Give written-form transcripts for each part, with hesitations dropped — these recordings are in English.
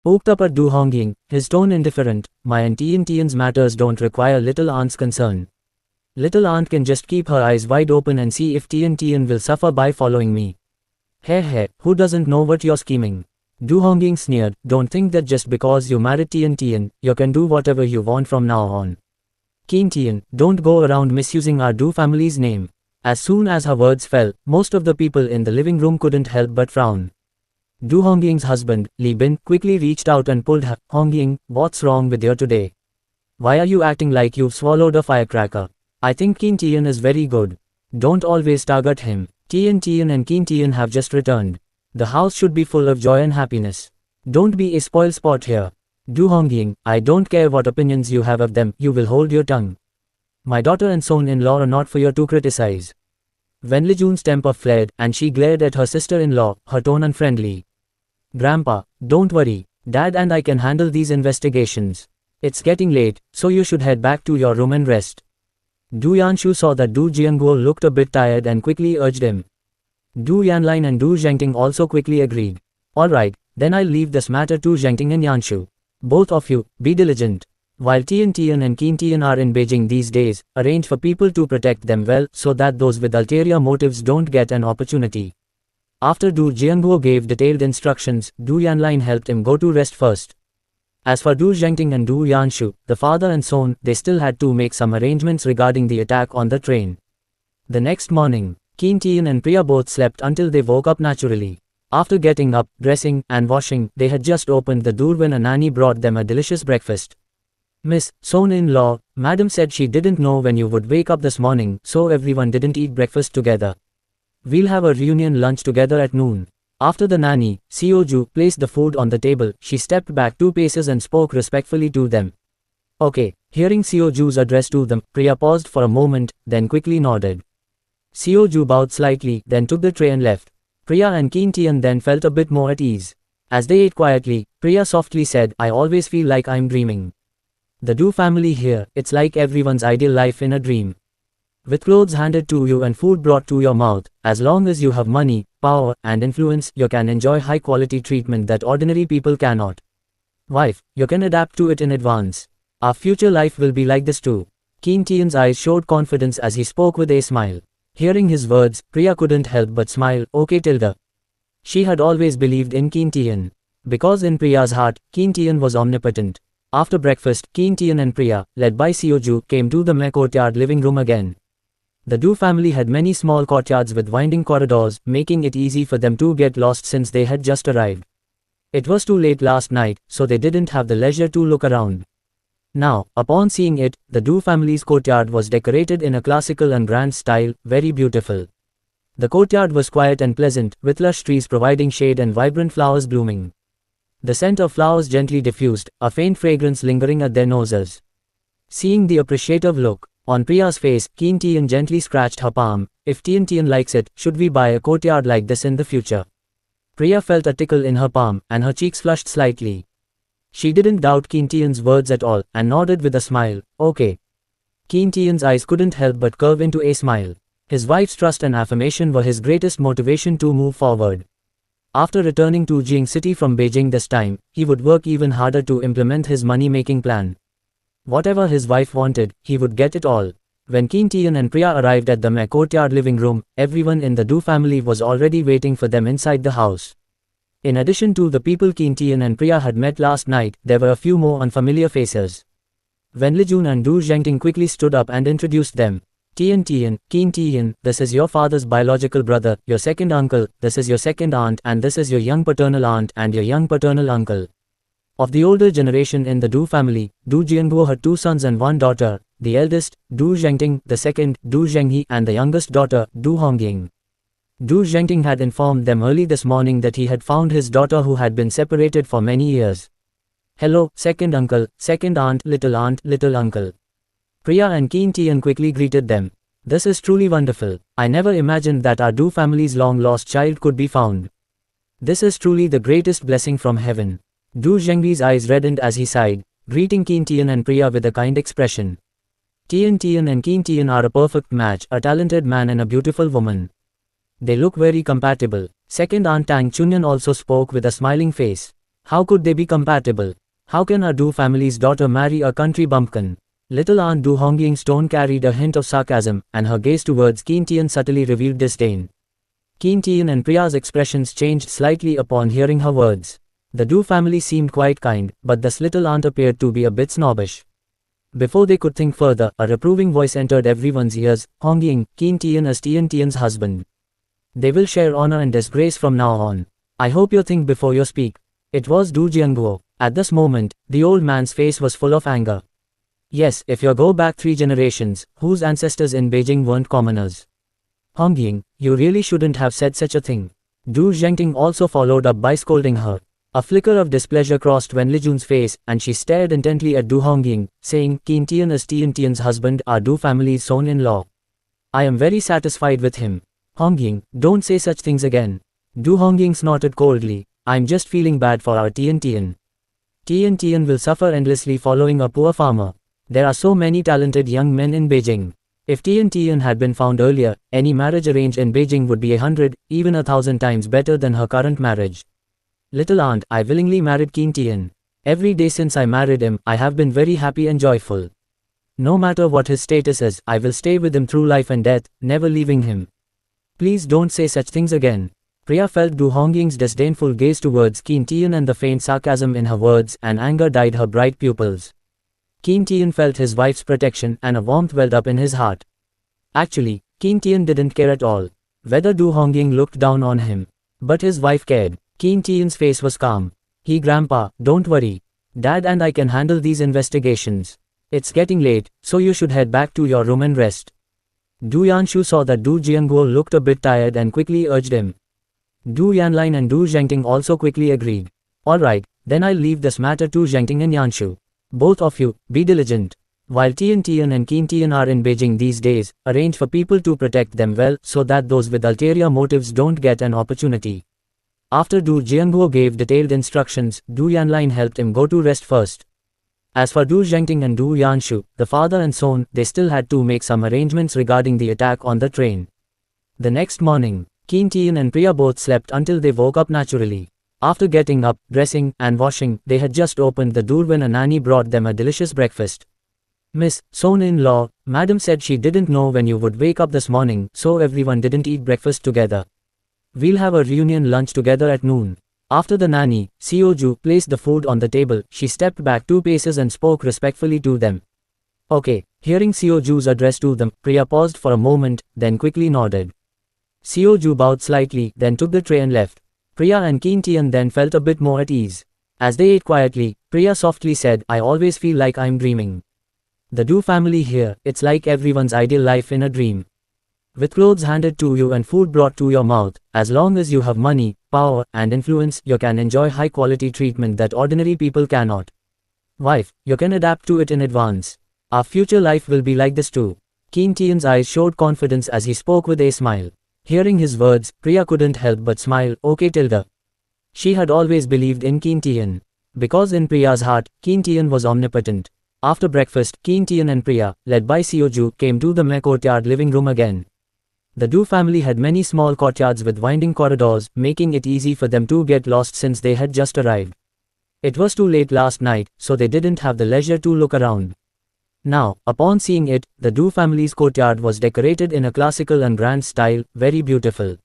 Poked up at Du Hongying, his tone indifferent. My and Tian's matters don't require little aunt's concern. Little aunt can just keep her eyes wide open and see if Tian will suffer by following me. Hey, who doesn't know what you're scheming? Du Hongying sneered. Don't think that just because you married Tian, you can do whatever you want from now on. Tian, don't go around misusing our Du family's name. As soon as her words fell, most of the people in the living room couldn't help but frown. Du Hongying's husband, Li Bin, quickly reached out and pulled her. Hongying, what's wrong with you today? Why are you acting like you've swallowed a firecracker? I think Tian is very good. Don't always target him. Tian and Tian have just returned. The house should be full of joy and happiness. Don't be a spoilsport here. Du Hongying, I don't care what opinions you have of them, you will hold your tongue. My daughter and son-in-law are not for you to criticize. Wen Lijun's temper flared, and she glared at her sister-in-law, her tone unfriendly. Grandpa, don't worry, Dad and I can handle these investigations. It's getting late, so you should head back to your room and rest. Du Yanshu saw that Du Jianguo looked a bit tired and quickly urged him. Du Yanlin and Du Zhengting also quickly agreed. Alright, then I'll leave this matter to Zhengting and Yanshu. Both of you, be diligent. While Tian and Tian are in Beijing these days, arrange for people to protect them well so that those with ulterior motives don't get an opportunity. After Du Jianguo gave detailed instructions, Du Yanlin helped him go to rest first. As for Du Zhengting and Du Yanshu, the father and son, they still had to make some arrangements regarding the attack on the train. The next morning, Tian and Priya both slept until they woke up naturally. After getting up, dressing, and washing, they had just opened the door when a nanny brought them a delicious breakfast. Miss, son-in-law, Madam said she didn't know when you would wake up this morning, so everyone didn't eat breakfast together. We'll have a reunion lunch together at noon. After the nanny, Sioju placed the food on the table, she stepped back 2 paces and spoke respectfully to them. Okay, hearing Sioju's address to them, Priya paused for a moment, then quickly nodded. Sioju bowed slightly, then took the tray and left. Priya and Tian then felt a bit more at ease. As they ate quietly, Priya softly said, I always feel like I'm dreaming. The Du family here, it's like everyone's ideal life in a dream. With clothes handed to you and food brought to your mouth, as long as you have money, power, and influence, you can enjoy high-quality treatment that ordinary people cannot. Wife, you can adapt to it in advance. Our future life will be like this too. Tian's eyes showed confidence as he spoke with a smile. Hearing his words, Priya couldn't help but smile. Okay tilde. She had always believed in Tian. Because in Priya's heart, Tian was omnipotent. After breakfast, Tian and Priya, led by Sioju, came to the courtyard living room again. The Du family had many small courtyards with winding corridors, making it easy for them to get lost since they had just arrived. It was too late last night, so they didn't have the leisure to look around. Now, upon seeing it, the Du family's courtyard was decorated in a classical and grand style, very beautiful. The courtyard was quiet and pleasant, with lush trees providing shade and vibrant flowers blooming. The scent of flowers gently diffused, a faint fragrance lingering at their noses. Seeing the appreciative look on Priya's face, Tian gently scratched her palm. If Tian likes it, should we buy a courtyard like this in the future? Priya felt a tickle in her palm, and her cheeks flushed slightly. She didn't doubt Tian's words at all, and nodded with a smile. Okay. Tian's eyes couldn't help but curve into a smile. His wife's trust and affirmation were his greatest motivation to move forward. After returning to Jing City from Beijing this time, he would work even harder to implement his money-making plan. Whatever his wife wanted, he would get it all. When Tian and Priya arrived at the courtyard living room, everyone in the Du family was already waiting for them inside the house. In addition to the people Tian and Priya had met last night, there were a few more unfamiliar faces. Wen Lijun and Du Zhengting quickly stood up and introduced them. Tian, this is your father's biological brother, your second uncle, this is your second aunt, and this is your young paternal aunt and your young paternal uncle. Of the older generation in the Du family, Du Jianguo had 2 sons and 1 daughter, the eldest, Du Zhengting, the second, Du Zhenghe, and the youngest daughter, Du Hongying. Du Zhengting had informed them early this morning that he had found his daughter who had been separated for many years. Hello, second uncle, second aunt, little uncle. Priya and Tian quickly greeted them. This is truly wonderful. I never imagined that our Du family's long-lost child could be found. This is truly the greatest blessing from heaven. Du Zhenghe's eyes reddened as he sighed, greeting Tian and Priya with a kind expression. Tian and Tian are a perfect match, a talented man and a beautiful woman. They look very compatible. Second aunt Tang Chunyan also spoke with a smiling face. How could they be compatible? How can a Du family's daughter marry a country bumpkin? Little Aunt Du Hongying's tone carried a hint of sarcasm, and her gaze towards Qin Tian subtly revealed disdain. Qin Tian and Priya's expressions changed slightly upon hearing her words. The Du family seemed quite kind, but this little aunt appeared to be a bit snobbish. Before they could think further, a reproving voice entered everyone's ears. Hongying, Qin Tian is Tian Tian's husband. They will share honor and disgrace from now on. I hope you think before you speak. It was Du Jianguo. At this moment, the old man's face was full of anger. Yes, if you go back 3 generations, whose ancestors in Beijing weren't commoners? Hongying, you really shouldn't have said such a thing. Du Zhengting also followed up by scolding her. A flicker of displeasure crossed Wen Lijun's face, and she stared intently at Du Hongying, saying, Qin Tian is Tian Tian's husband, our Du family's son-in-law. I am very satisfied with him. Hongying, don't say such things again. Du Hongying snorted coldly. I'm just feeling bad for our Tian Tian. Tian Tian will suffer endlessly following a poor farmer. There are so many talented young men in Beijing. If Tian Tian had been found earlier, any marriage arranged in Beijing would be 100, even 1,000 times better than her current marriage. Little aunt, I willingly married Qin Tian. Every day since I married him, I have been very happy and joyful. No matter what his status is, I will stay with him through life and death, never leaving him. Please don't say such things again. Priya felt Du Hongying's disdainful gaze towards Qin Tian and the faint sarcasm in her words, and anger dyed her bright pupils. Qin Tian felt his wife's protection, and a warmth welled up in his heart. Actually, Qin Tian didn't care at all whether Du Hongying looked down on him. But his wife cared. Qin Tian's face was calm. Grandpa, don't worry. Dad and I can handle these investigations. It's getting late, so you should head back to your room and rest. Du Yanshu saw that Du Jianguo looked a bit tired and quickly urged him. Du Yanlin and Du Zhengting also quickly agreed. Alright, then I'll leave this matter to Zhengting and Yanshu. Both of you, be diligent. While Tian Tian and Qin Tian are in Beijing these days, arrange for people to protect them well so that those with ulterior motives don't get an opportunity. After Du Jianguo gave detailed instructions, Du Yanlin helped him go to rest first. As for Du Zhengting and Du Yanshu, the father and son, they still had to make some arrangements regarding the attack on the train. The next morning, Qin Tian and Priya both slept until they woke up naturally. After getting up, dressing, and washing, they had just opened the door when a nanny brought them a delicious breakfast. Miss, son-in-law, madam said she didn't know when you would wake up this morning, so everyone didn't eat breakfast together. We'll have a reunion lunch together at noon. After the nanny, Sioju placed the food on the table, she stepped back 2 paces and spoke respectfully to them. Okay, hearing Sioju's address to them, Priya paused for a moment, then quickly nodded. Sioju bowed slightly, then took the tray and left. Priya and Qin Tian then felt a bit more at ease. As they ate quietly, Priya softly said, I always feel like I'm dreaming. The Du family here, it's like everyone's ideal life in a dream. With clothes handed to you and food brought to your mouth, as long as you have money, power, and influence, you can enjoy high-quality treatment that ordinary people cannot. Wife, you can adapt to it in advance. Our future life will be like this too. Qin Tian's eyes showed confidence as he spoke with a smile. Hearing his words, Priya couldn't help but smile. Okay tilde. She had always believed in Qin Tian. Because in Priya's heart, Qin Tian was omnipotent. After breakfast, Qin Tian and Priya, led by Sioju, came to the courtyard living room again. The Du family had many small courtyards with winding corridors, making it easy for them to get lost since they had just arrived. It was too late last night, so they didn't have the leisure to look around. Now, upon seeing it, the Du family's courtyard was decorated in a classical and grand style, very beautiful.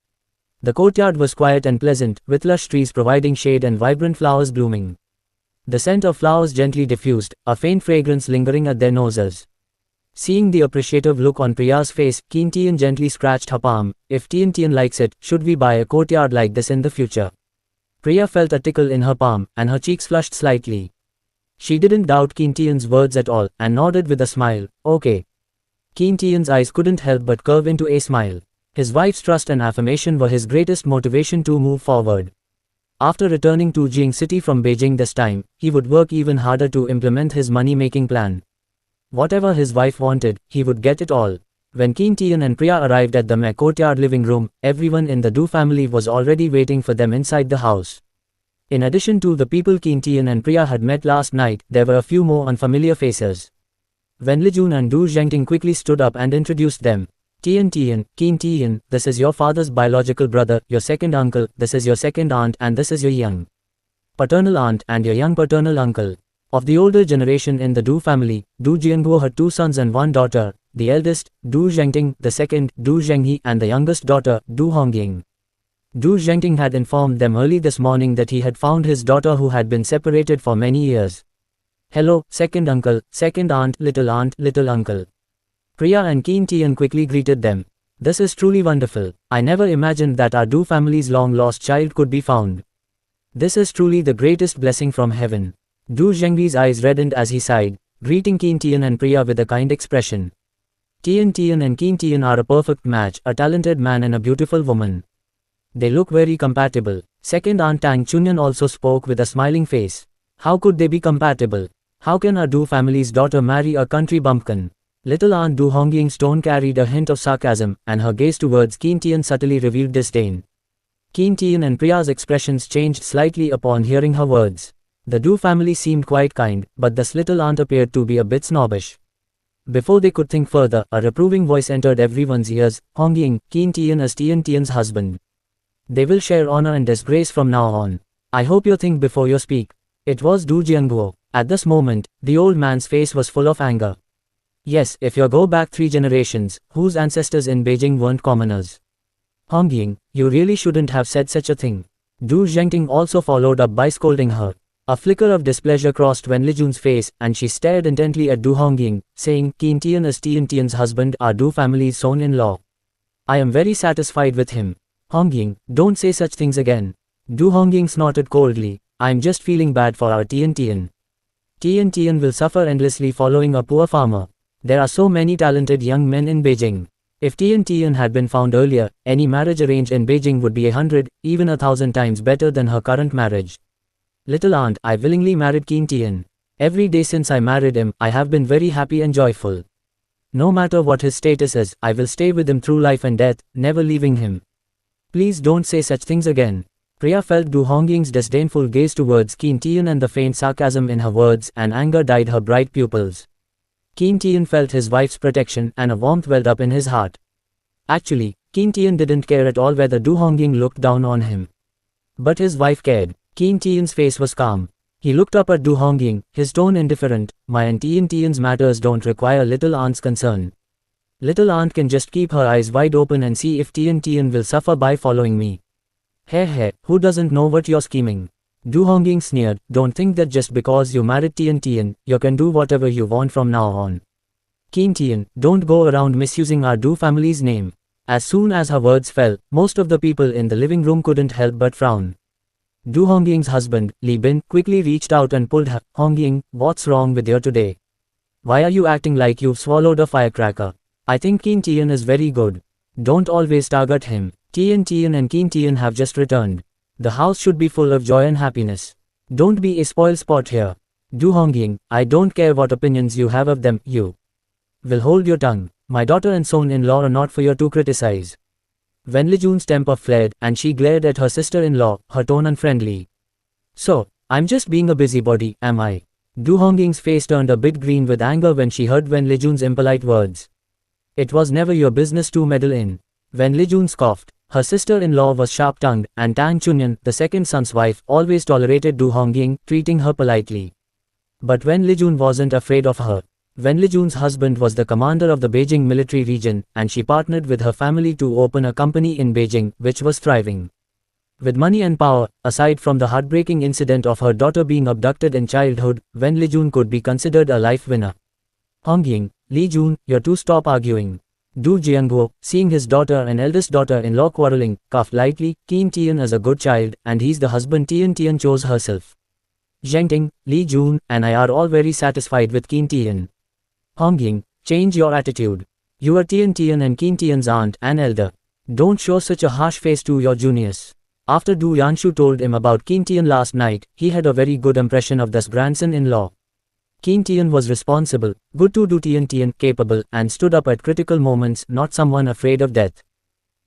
The courtyard was quiet and pleasant, with lush trees providing shade and vibrant flowers blooming. The scent of flowers gently diffused, a faint fragrance lingering at their noses. Seeing the appreciative look on Priya's face, Qin Tian gently scratched her palm. If Tian Tian likes it, should we buy a courtyard like this in the future? Priya felt a tickle in her palm, and her cheeks flushed slightly. She didn't doubt Qin Tian's words at all, and nodded with a smile. Okay. Qin Tian's eyes couldn't help but curve into a smile. His wife's trust and affirmation were his greatest motivation to move forward. After returning to Jing City from Beijing this time, he would work even harder to implement his money-making plan. Whatever his wife wanted, he would get it all. When Qin Tian and Priya arrived at the courtyard living room, everyone in the Du family was already waiting for them inside the house. In addition to the people Qin Tian and Priya had met last night, there were a few more unfamiliar faces. Wen Lijun and Du Zhengting quickly stood up and introduced them. Tian Tian, Qin Tian, this is your father's biological brother, your second uncle, this is your second aunt, and this is your young. paternal aunt and your young paternal uncle. Of the older generation in the Du family, Du Jianguo had 2 sons and 1 daughter, the eldest, Du Zhengting, the second, Du Zhenghe, and the youngest daughter, Du Hongying. Du Zhengting had informed them early this morning that he had found his daughter who had been separated for many years. Hello, second uncle, second aunt, little uncle. Priya and Qin Tian quickly greeted them. This is truly wonderful. I never imagined that our Du family's long-lost child could be found. This is truly the greatest blessing from heaven. Du Zhenghe's eyes reddened as he sighed, greeting Qin Tian and Priya with a kind expression. Tian and Qin Tian are a perfect match, a talented man and a beautiful woman. They look very compatible. Second aunt Tang Chunyan also spoke with a smiling face. How could they be compatible? How can our Du family's daughter marry a country bumpkin? Little aunt Du Hongying's tone carried a hint of sarcasm, and her gaze towards Qin Tian subtly revealed disdain. Qin Tian and Priya's expressions changed slightly upon hearing her words. The Du family seemed quite kind, but this little aunt appeared to be a bit snobbish. Before they could think further, a reproving voice entered everyone's ears. Hongying, Qin Tian is Tian's husband. They will share honor and disgrace from now on. I hope you think before you speak. It was Du Jianguo. At this moment, the old man's face was full of anger. Yes, if you go back 3 generations, whose ancestors in Beijing weren't commoners? Hongying, you really shouldn't have said such a thing. Du Zhengting also followed up by scolding her. A flicker of displeasure crossed Wen Lijun's face, and she stared intently at Du Hongying, saying, Qin Tian is Tian's husband, our Du family's son-in-law. I am very satisfied with him. Hongying, don't say such things again. Du Hongying snorted coldly. I'm just feeling bad for our Tian. Tian will suffer endlessly following a poor farmer. There are so many talented young men in Beijing. If Tian had been found earlier, any marriage arranged in Beijing would be 100, even 1,000 times better than her current marriage. Little aunt, I willingly married Qin Tian. Every day since I married him, I have been very happy and joyful. No matter what his status is, I will stay with him through life and death, never leaving him. Please don't say such things again. Priya felt Du Hongying's disdainful gaze towards Qin Tian and the faint sarcasm in her words, and anger dyed her bright pupils. Qin Tian felt his wife's protection, and a warmth welled up in his heart. Actually, Qin Tian didn't care at all whether Du Hongying looked down on him. But his wife cared. Qin Tian's face was calm. He looked up at Du Hongying, his tone indifferent. My and Tian's matters don't require little aunt's concern. Little aunt can just keep her eyes wide open and see if Tian will suffer by following me. Hey, who doesn't know what you're scheming? Du Hongying sneered, don't think that just because you married Tian, you can do whatever you want from now on. Qin Tian, don't go around misusing our Du family's name. As soon as her words fell, most of the people in the living room couldn't help but frown. Du Hongying's husband, Li Bin, quickly reached out and pulled her. Hongying, what's wrong with you today? Why are you acting like you've swallowed a firecracker? I think Qin Tian is very good. Don't always target him. Tian and Qin Tian have just returned. The house should be full of joy and happiness. Don't be a spoilsport here. Du Hongying, I don't care what opinions you have of them, you will hold your tongue. My daughter and son-in-law are not for you to criticize. Wen Lijun's temper flared, and she glared at her sister-in-law, her tone unfriendly. So, I'm just being a busybody, am I? Du Hongying's face turned a bit green with anger when she heard Wen Lijun's impolite words. It was never your business to meddle in. Wen Lijun scoffed. Her sister-in-law was sharp-tongued, and Tang Chunyan, the second son's wife, always tolerated Du Hongying, treating her politely. But Wen Lijun wasn't afraid of her. Wen Lijun's husband was the commander of the Beijing military region, and she partnered with her family to open a company in Beijing, which was thriving. With money and power, aside from the heartbreaking incident of her daughter being abducted in childhood, Wen Lijun could be considered a life winner. Hongying, Li Jun, you two stop arguing. Du Jianguo, seeing his daughter and eldest daughter-in-law quarreling, coughed lightly. Qin Tian is a good child, and he's the husband Tian chose herself. Zhengting, Li Jun, and I are all very satisfied with Qin Tian. Hongying, change your attitude. You are Tian and Qin Tian's aunt and elder. Don't show such a harsh face to your juniors. After Du Yanshu told him about Qin Tian last night, he had a very good impression of this grandson-in-law. Qin Tian was responsible, good to do Tian, capable, and stood up at critical moments, not someone afraid of death.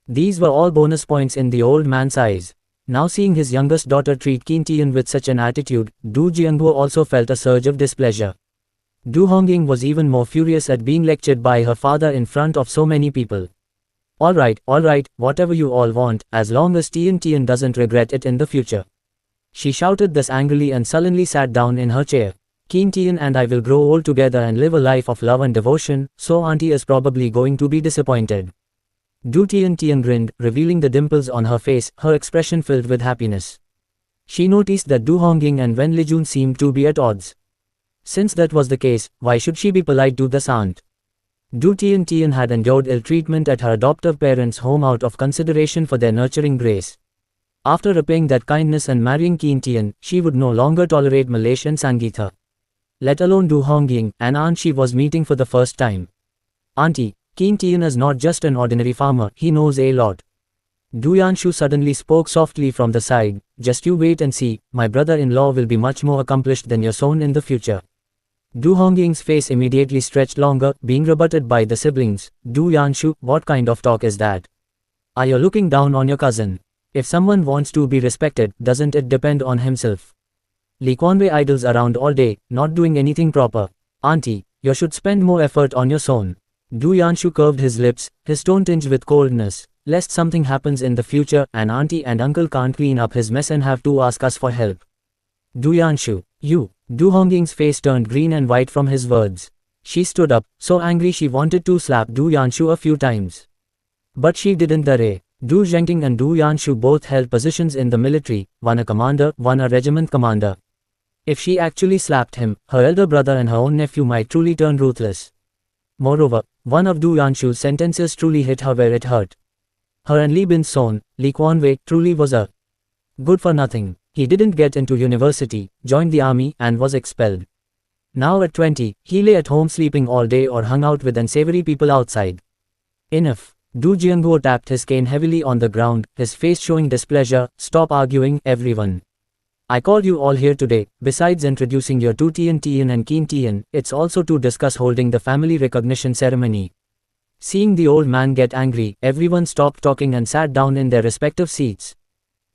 These were all bonus points in the old man's eyes. Now seeing his youngest daughter treat Qin Tian with such an attitude, Du Jianguo also felt a surge of displeasure. Du Hongying was even more furious at being lectured by her father in front of so many people. Alright, whatever you all want, as long as Tian doesn't regret it in the future. She shouted this angrily and sullenly sat down in her chair. Keen Tian and I will grow old together and live a life of love and devotion, so auntie is probably going to be disappointed. Du Tian grinned, revealing the dimples on her face, her expression filled with happiness. She noticed that Du Hongying and Wen Lijun seemed to be at odds. Since that was the case, why should she be polite to this aunt? Du Tian had endured ill treatment at her adoptive parents' home out of consideration for their nurturing grace. After repaying that kindness and marrying Keen Tian, she would no longer tolerate Malesh and Sangeetha. Let alone Du Hongying, an aunt she was meeting for the first time. Auntie, Keen Tian is not just an ordinary farmer, he knows a lot. Du Yanshu suddenly spoke softly from the side, just you wait and see, my brother-in-law will be much more accomplished than your son in the future. Du Hongying's face immediately stretched longer, being rebutted by the siblings. Du Yanshu, what kind of talk is that? Are you looking down on your cousin? If someone wants to be respected, doesn't it depend on himself? Lee Kuan-wei idles around all day, not doing anything proper. Auntie, you should spend more effort on your son. Du Yanshu curved his lips, his tone tinged with coldness. Lest something happens in the future and auntie and uncle can't clean up his mess and have to ask us for help. Du Yanshu, you. Du Hongying's face turned green and white from his words. She stood up, so angry she wanted to slap Du Yanshu a few times. But she didn't dare. Du Zhengting and Du Yanshu both held positions in the military, one a commander, one a regiment commander. If she actually slapped him, her elder brother and her own nephew might truly turn ruthless. Moreover, one of Du Yanshu's sentences truly hit her where it hurt. Her and Li Bin's son, Lee Kuan-wei, truly was a good for nothing. He didn't get into university, joined the army, and was expelled. Now at 20, he lay at home sleeping all day or hung out with unsavory people outside. Enough. Du Jianguo tapped his cane heavily on the ground, his face showing displeasure. Stop arguing, everyone. I called you all here today, besides introducing your Du Tian and Keen Tian, it's also to discuss holding the family recognition ceremony. Seeing the old man get angry, everyone stopped talking and sat down in their respective seats.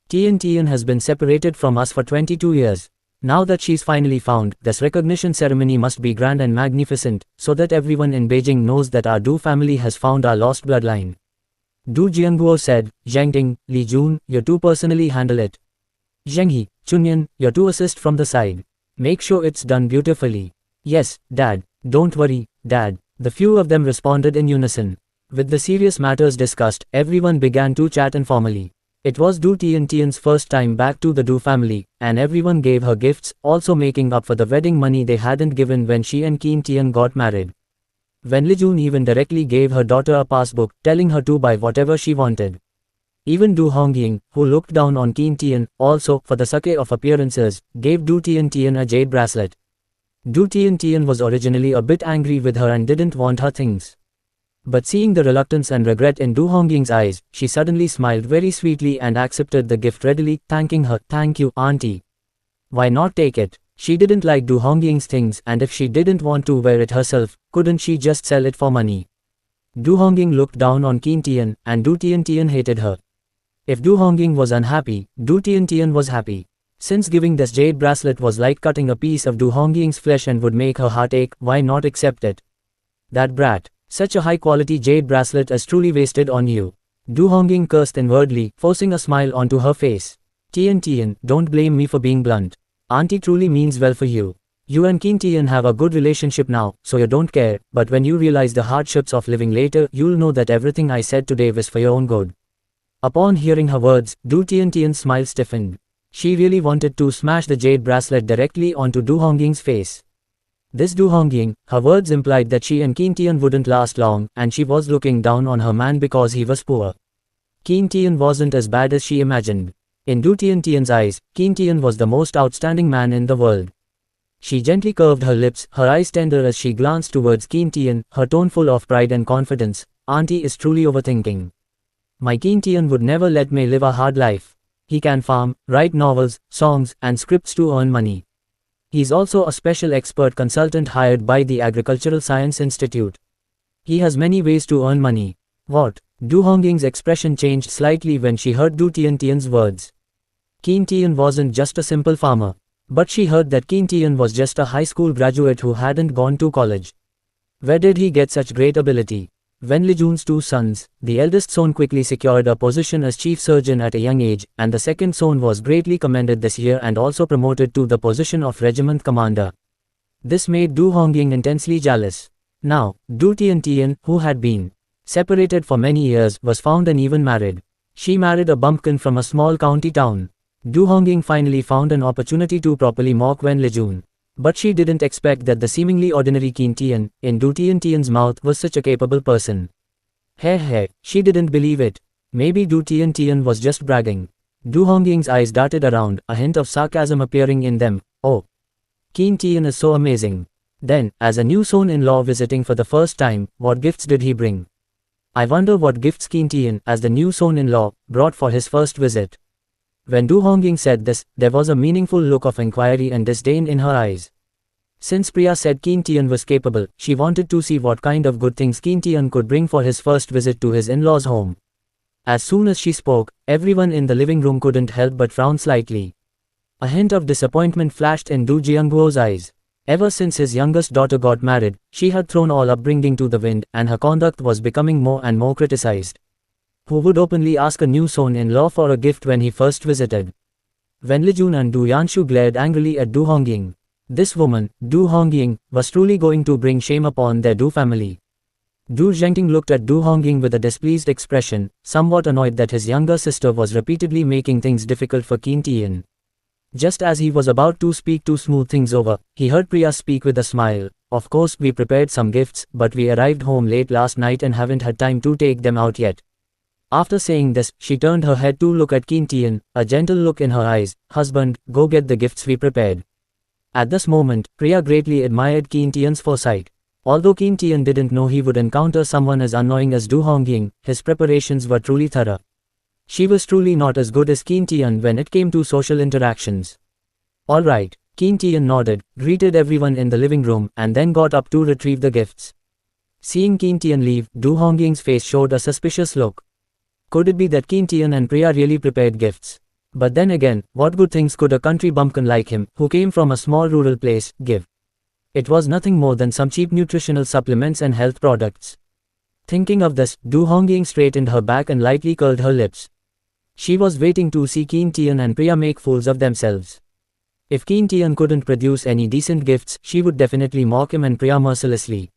Tian has been separated from us for 22 years. Now that she's finally found, this recognition ceremony must be grand and magnificent, so that everyone in Beijing knows that our Du family has found our lost bloodline. Du Jianguo said, Zhengting, Li Jun, you two personally handle it. Zhenghe, Chunyan, you two assist from the side. Make sure it's done beautifully. Yes, Dad. Don't worry, Dad. The few of them responded in unison. With the serious matters discussed, everyone began to chat informally. It was Du Tian's first time back to the Du family, and everyone gave her gifts, also making up for the wedding money they hadn't given when she and Keen Tian got married. Wen Lijun even directly gave her daughter a passbook, telling her to buy whatever she wanted. Even Du Hongying, who looked down on Keen Tian, also, for the sake of appearances, gave Du Tian a jade bracelet. Du Tian was originally a bit angry with her and didn't want her things. But seeing the reluctance and regret in Du Hongying's eyes, she suddenly smiled very sweetly and accepted the gift readily, thanking her. Thank you, auntie. Why not take it? She didn't like Du Hongying's things, and if she didn't want to wear it herself, couldn't she just sell it for money? Du Hongying looked down on Keen Tian, and Du Tian hated her. If Du Hongying was unhappy, Du Tian was happy. Since giving this jade bracelet was like cutting a piece of Du Hongying's flesh and would make her heart ache, why not accept it? That brat. Such a high-quality jade bracelet is truly wasted on you. Du Hongying cursed inwardly, forcing a smile onto her face. Tian, don't blame me for being blunt. Auntie truly means well for you. You and Keen Tian have a good relationship now, so you don't care, but when you realize the hardships of living later, you'll know that everything I said today was for your own good. Upon hearing her words, Du Tian's smile stiffened. She really wanted to smash the jade bracelet directly onto Du Hongying's face. This Du Hongying, her words implied that she and Keen Tian wouldn't last long, and she was looking down on her man because he was poor. Keen Tian wasn't as bad as she imagined. In Du Tian's eyes, Keen Tian was the most outstanding man in the world. She gently curved her lips, her eyes tender as she glanced towards Keen Tian, her tone full of pride and confidence. Auntie is truly overthinking. My Keen Tian would never let me live a hard life. He can farm, write novels, songs, and scripts to earn money. He's also a special expert consultant hired by the Agricultural Science Institute. He has many ways to earn money. What? Du Hongying's expression changed slightly when she heard Du Tian's words. Keen Tian wasn't just a simple farmer. But she heard that Keen Tian was just a high school graduate who hadn't gone to college. Where did he get such great ability? Wen Lijun's two sons, the eldest son quickly secured a position as chief surgeon at a young age, and the second son was greatly commended this year and also promoted to the position of regiment commander. This made Du Hongying intensely jealous. Now, Du Tiantian, who had been separated for many years, was found and even married. She married a bumpkin from a small county town. Du Hongying finally found an opportunity to properly mock Wen Lijun. But she didn't expect that the seemingly ordinary Qin Tian, in Du Tiantian's mouth, was such a capable person. Hey, she didn't believe it. Maybe Du Tiantian was just bragging. Du Hongying's eyes darted around, a hint of sarcasm appearing in them. Oh, Qin Tian is so amazing. Then, as a new son-in-law visiting for the first time, what gifts did he bring? I wonder what gifts Qin Tian, as the new son-in-law, brought for his first visit. When Du Hongying said this, there was a meaningful look of inquiry and disdain in her eyes. Since Priya said Qin Tian was capable, she wanted to see what kind of good things Qin Tian could bring for his first visit to his in-laws' home. As soon as she spoke, everyone in the living room couldn't help but frown slightly. A hint of disappointment flashed in Du Jiangguo's eyes. Ever since his youngest daughter got married, she had thrown all upbringing to the wind, and her conduct was becoming more and more criticized. Who would openly ask a new son-in-law for a gift when he first visited? Wen Lijun and Du Yanshu glared angrily at Du Hongying. This woman, Du Hongying, was truly going to bring shame upon their Du family. Du Zhengting looked at Du Hongying with a displeased expression, somewhat annoyed that his younger sister was repeatedly making things difficult for Qin Tian. Just as he was about to speak to smooth things over, he heard Priya speak with a smile. Of course, we prepared some gifts, but we arrived home late last night and haven't had time to take them out yet. After saying this, she turned her head to look at Qin Tian, a gentle look in her eyes. Husband, go get the gifts we prepared. At this moment, Priya greatly admired Qin Tian's foresight. Although Qin Tian didn't know he would encounter someone as annoying as Du Hongying, his preparations were truly thorough. She was truly not as good as Qin Tian when it came to social interactions. Alright, Qin Tian nodded, greeted everyone in the living room, and then got up to retrieve the gifts. Seeing Qin Tian leave, Du Hongying's face showed a suspicious look. Could it be that Qin Tian and Priya really prepared gifts? But then again, what good things could a country bumpkin like him, who came from a small rural place, give? It was nothing more than some cheap nutritional supplements and health products. Thinking of this, Du Hongying straightened her back and lightly curled her lips. She was waiting to see Qin Tian and Priya make fools of themselves. If Qin Tian couldn't produce any decent gifts, she would definitely mock him and Priya mercilessly.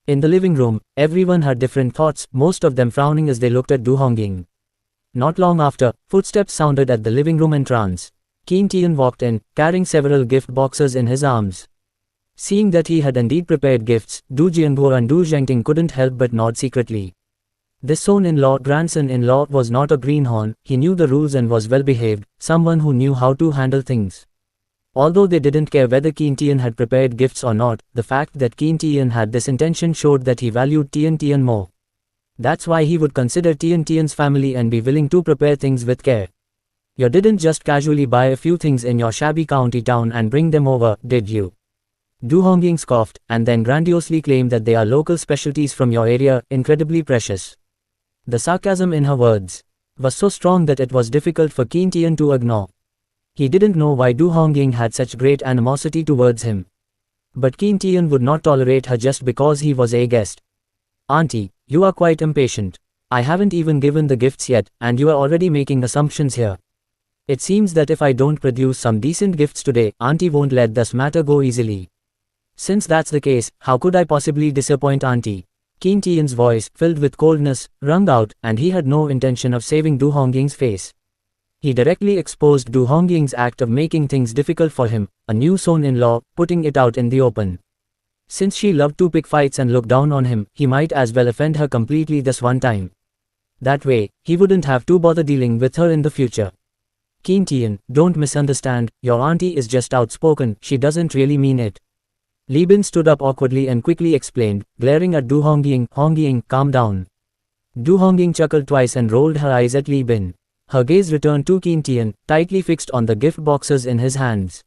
In the living room, everyone had different thoughts, most of them frowning as they looked at Du Hongying. Not long after, footsteps sounded at the living room entrance. Qin Tian walked in, carrying several gift boxes in his arms. Seeing that he had indeed prepared gifts, Du Jianguo and Du Zhengting couldn't help but nod secretly. This son-in-law, grandson-in-law was not a greenhorn, he knew the rules and was well-behaved, someone who knew how to handle things. Although they didn't care whether Qin Tian had prepared gifts or not, the fact that Qin Tian had this intention showed that he valued Tian Tian more. That's why he would consider Tian Tian's family and be willing to prepare things with care. You didn't just casually buy a few things in your shabby county town and bring them over, did you? Du Hongying scoffed, and then grandiosely claimed that they are local specialties from your area, incredibly precious. The sarcasm in her words was so strong that it was difficult for Qin Tian to ignore. He didn't know why Du Hongying had such great animosity towards him. But Qin Tian would not tolerate her just because he was a guest. Auntie, you are quite impatient. I haven't even given the gifts yet, and you are already making assumptions here. It seems that if I don't produce some decent gifts today, Auntie won't let this matter go easily. Since that's the case, how could I possibly disappoint Auntie? Qin Tian's voice, filled with coldness, rung out, and he had no intention of saving Du Hongying's face. He directly exposed Du Hongying's act of making things difficult for him, a new son-in-law, putting it out in the open. Since she loved to pick fights and look down on him, he might as well offend her completely this one time. That way, he wouldn't have to bother dealing with her in the future. Qin Tian, don't misunderstand, your auntie is just outspoken, she doesn't really mean it. Li Bin stood up awkwardly and quickly explained, glaring at Du Hongying. Hongying, calm down. Du Hongying chuckled twice and rolled her eyes at Li Bin. Her gaze returned to Qin Tian, tightly fixed on the gift boxes in his hands.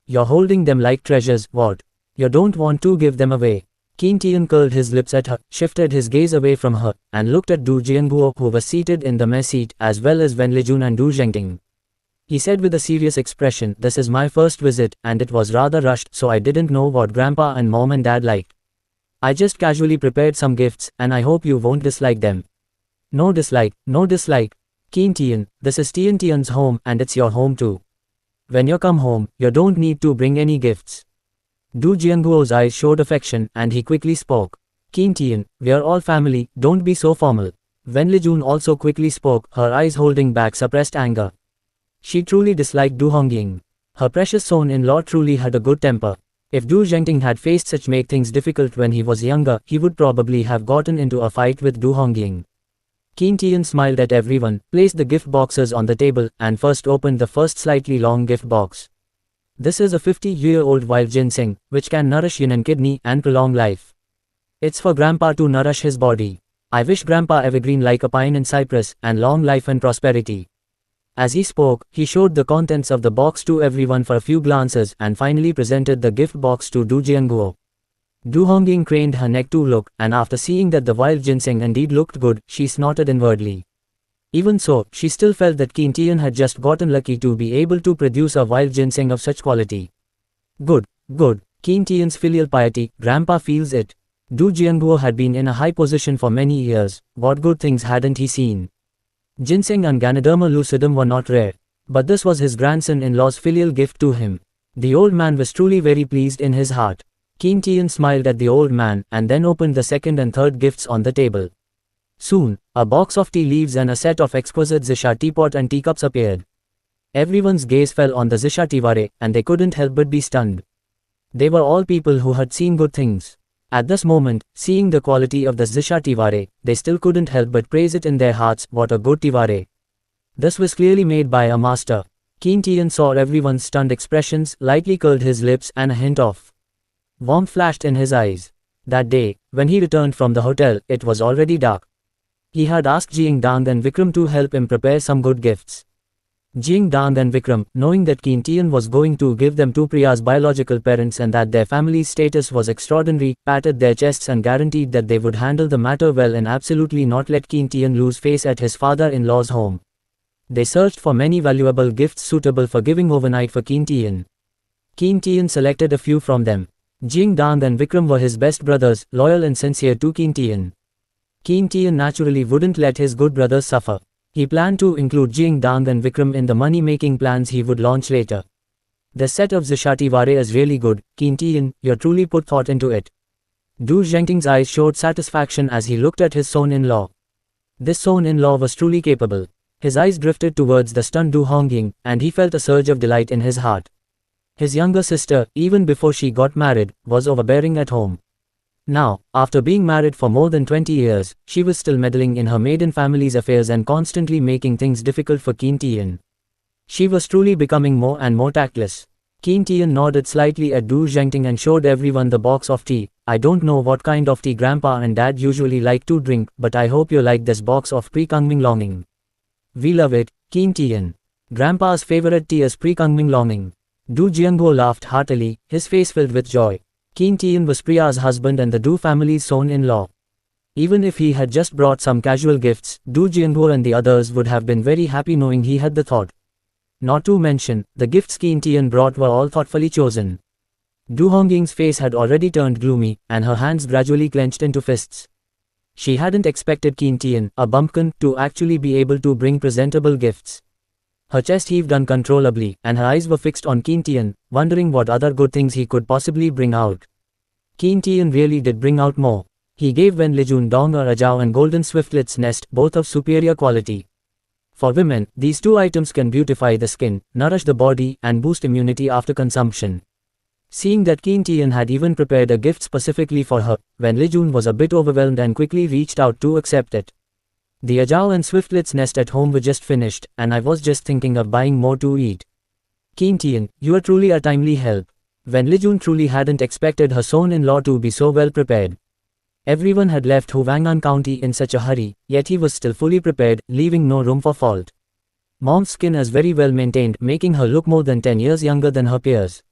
You're holding them like treasures, what? You don't want to give them away. Qin Tian curled his lips at her, shifted his gaze away from her, and looked at Du Jianguo, who was seated in the mess seat, as well as Wen Lijun and Du Zhengting. He said with a serious expression, this is my first visit, and it was rather rushed, so I didn't know what Grandpa and Mom and Dad liked. I just casually prepared some gifts, and I hope you won't dislike them. No dislike, no dislike. Keen Tian, this is Tian Tian's home and it's your home too. When you come home, you don't need to bring any gifts. Du Jianguo's eyes showed affection and he quickly spoke. Keen Tian, we're all family, don't be so formal. Wen Lijun also quickly spoke, her eyes holding back suppressed anger. She truly disliked Du Hongying. Her precious son-in-law truly had a good temper. If Du Zhengting had faced such make things difficult when he was younger, he would probably have gotten into a fight with Du Hongying. Keen Tian smiled at everyone, placed the gift boxes on the table, and first opened the first slightly long gift box. This is a 50-year-old wild ginseng, which can nourish yin and kidney and prolong life. It's for Grandpa to nourish his body. I wish Grandpa evergreen like a pine in Cyprus, and long life and prosperity. As he spoke, he showed the contents of the box to everyone for a few glances and finally presented the gift box to Du Jianguo. Du Hongying craned her neck to look, and after seeing that the wild ginseng indeed looked good, she snorted inwardly. Even so, she still felt that Keen Tian had just gotten lucky to be able to produce a wild ginseng of such quality. Good, good. Keen Tian's filial piety, Grandpa feels it. Du Jianguo had been in a high position for many years, what good things hadn't he seen? Ginseng and Ganoderma lucidum were not rare, but this was his grandson-in-law's filial gift to him. The old man was truly very pleased in his heart. Keen Tian smiled at the old man and then opened the second and third gifts on the table. Soon, a box of tea leaves and a set of exquisite Zisha teapot and teacups appeared. Everyone's gaze fell on the Zisha Tiware, and they couldn't help but be stunned. They were all people who had seen good things. At this moment, seeing the quality of the Zisha Tiware, they still couldn't help but praise it in their hearts. What a good Tiware. This was clearly made by a master. Keen Tian saw everyone's stunned expressions, lightly curled his lips, and a hint of warmth flashed in his eyes. That day, when he returned from the hotel, it was already dark. He had asked Jing Dang and Vikram to help him prepare some good gifts. Jing Dang and Vikram, knowing that Keen Tian was going to give them to Priya's biological parents and that their family's status was extraordinary, patted their chests and guaranteed that they would handle the matter well and absolutely not let Keen Tian lose face at his father-in-law's home. They searched for many valuable gifts suitable for giving overnight for Keen Tian. Keen Tian selected a few from them. Jing Dang and Vikram were his best brothers, loyal and sincere to Keen Tian. Keen Tian naturally wouldn't let his good brothers suffer. He planned to include Jing Dang and Vikram in the money-making plans he would launch later. The set of Zisha Tiware is really good, Keen Tian, you truly put thought into it. Du Zhengting's eyes showed satisfaction as he looked at his son-in-law. This son-in-law was truly capable. His eyes drifted towards the stunned Du Hongying, and he felt a surge of delight in his heart. His younger sister, even before she got married, was overbearing at home. Now, after being married for more than 20 years, she was still meddling in her maiden family's affairs and constantly making things difficult for Keen Tian. She was truly becoming more and more tactless. Keen Tian nodded slightly at Du Zhengting and showed everyone the box of tea. I don't know what kind of tea Grandpa and Dad usually like to drink, but I hope you like this box of Pre-Kungming Longing. We love it, Keen Tian. Grandpa's favorite tea is Pre-Kungming Longing. Du Jianguo laughed heartily, his face filled with joy. Keen Tian was Priya's husband and the Du family's son-in-law. Even if he had just brought some casual gifts, Du Jianguo and the others would have been very happy knowing he had the thought. Not to mention, the gifts Keen Tian brought were all thoughtfully chosen. Du Hongying's face had already turned gloomy, and her hands gradually clenched into fists. She hadn't expected Keen Tian, a bumpkin, to actually be able to bring presentable gifts. Her chest heaved uncontrollably, and her eyes were fixed on Keen Tian, wondering what other good things he could possibly bring out. Keen Tian really did bring out more. He gave Wen Lijun Dong a Rajao and golden swiftlet's nest, both of superior quality. For women, these two items can beautify the skin, nourish the body, and boost immunity after consumption. Seeing that Keen Tian had even prepared a gift specifically for her, Wen Lijun was a bit overwhelmed and quickly reached out to accept it. The Ajao and Swiftlet's nest at home were just finished, and I was just thinking of buying more to eat. Keen Tian, you are truly a timely help. Wen Lijun truly hadn't expected her son-in-law to be so well prepared. Everyone had left Huangnan County in such a hurry, yet he was still fully prepared, leaving no room for fault. Mom's skin is very well maintained, making her look more than 10 years younger than her peers.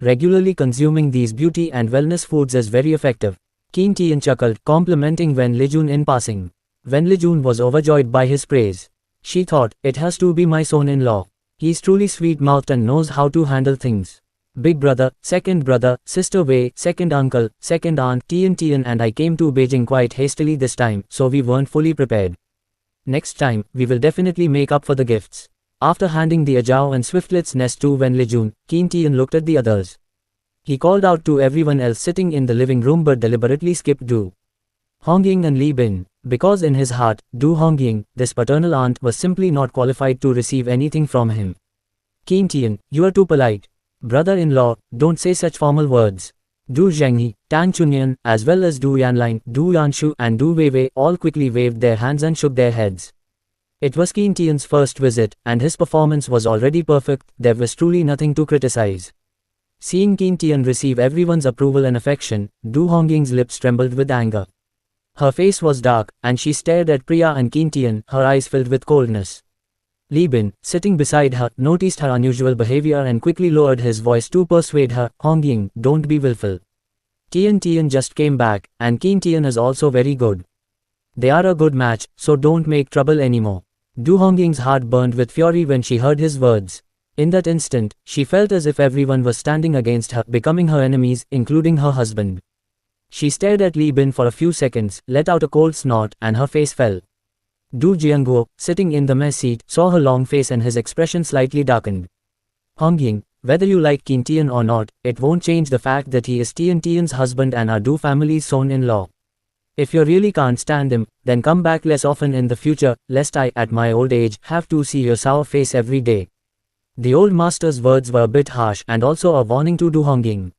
Regularly consuming these beauty and wellness foods is very effective. Keen Tian chuckled, complimenting Wen Lijun in passing. Wen Lijun was overjoyed by his praise. She thought, it has to be my son-in-law. He's truly sweet-mouthed and knows how to handle things. Big brother, second brother, sister Wei, second uncle, second aunt, Tian, and I came to Beijing quite hastily this time, so we weren't fully prepared. Next time, we will definitely make up for the gifts. After handing the Ajao and Swiftlet's nest to Wen Lijun, Tian looked at the others. He called out to everyone else sitting in the living room but deliberately skipped Du Hongying and Li Bin, because in his heart, Du Hongying, this paternal aunt, was simply not qualified to receive anything from him. Tian, you are too polite. Brother-in-law, don't say such formal words. Du Zhenghe, Tang Chunyan, as well as Du Yanlin, Du Yanshu and Du Weiwei all quickly waved their hands and shook their heads. It was Tian's first visit, and his performance was already perfect. There was truly nothing to criticize. Seeing Tian receive everyone's approval and affection, Du Hongying's lips trembled with anger. Her face was dark, and she stared at Priya and Tian, her eyes filled with coldness. Li Bin, sitting beside her, noticed her unusual behavior and quickly lowered his voice to persuade her. Hongying, don't be willful. Tian just came back, and Tian is also very good. They are a good match, so don't make trouble anymore. Du Hongying's heart burned with fury when she heard his words. In that instant, she felt as if everyone was standing against her, becoming her enemies, including her husband. She stared at Li Bin for a few seconds, let out a cold snort, and her face fell. Du Jianguo, sitting in the mess seat, saw her long face and his expression slightly darkened. Hongying, whether you like Tian or not, it won't change the fact that he is Tian's husband and our Du family's son-in-law. If you really can't stand him, then come back less often in the future, lest I, at my old age, have to see your sour face every day. The old master's words were a bit harsh and also a warning to Du Hongying.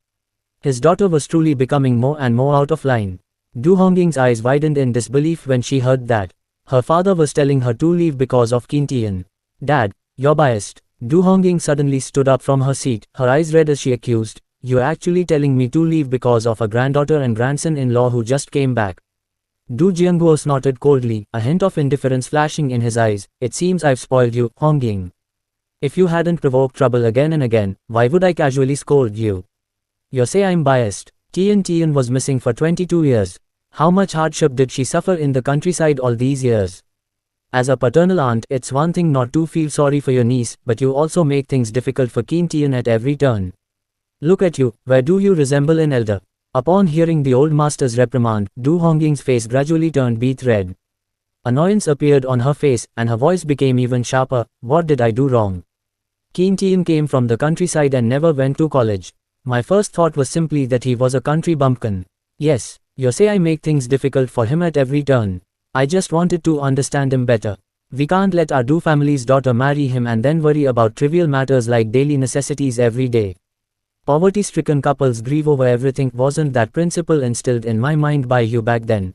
His daughter was truly becoming more and more out of line. Du Hongying's eyes widened in disbelief when she heard that her father was telling her to leave because of Tian. Dad, you're biased. Du Hongying suddenly stood up from her seat, her eyes red as she accused, you're actually telling me to leave because of a granddaughter and grandson-in-law who just came back. Du Jianguo snorted coldly, a hint of indifference flashing in his eyes. It seems I've spoiled you, Hongying. If you hadn't provoked trouble again and again, why would I casually scold you? You say I'm biased. Tian was missing for 22 years. How much hardship did she suffer in the countryside all these years? As a paternal aunt, it's one thing not to feel sorry for your niece, but you also make things difficult for Tian at every turn. Look at you, where do you resemble an elder? Upon hearing the old master's reprimand, Du Hongying's face gradually turned beet red. Annoyance appeared on her face, and her voice became even sharper. What did I do wrong? Tian came from the countryside and never went to college. My first thought was simply that he was a country bumpkin. Yes, you say I make things difficult for him at every turn. I just wanted to understand him better. We can't let our Du family's daughter marry him and then worry about trivial matters like daily necessities every day. Poverty-stricken couples grieve over everything. Wasn't that principle instilled in my mind by you back then?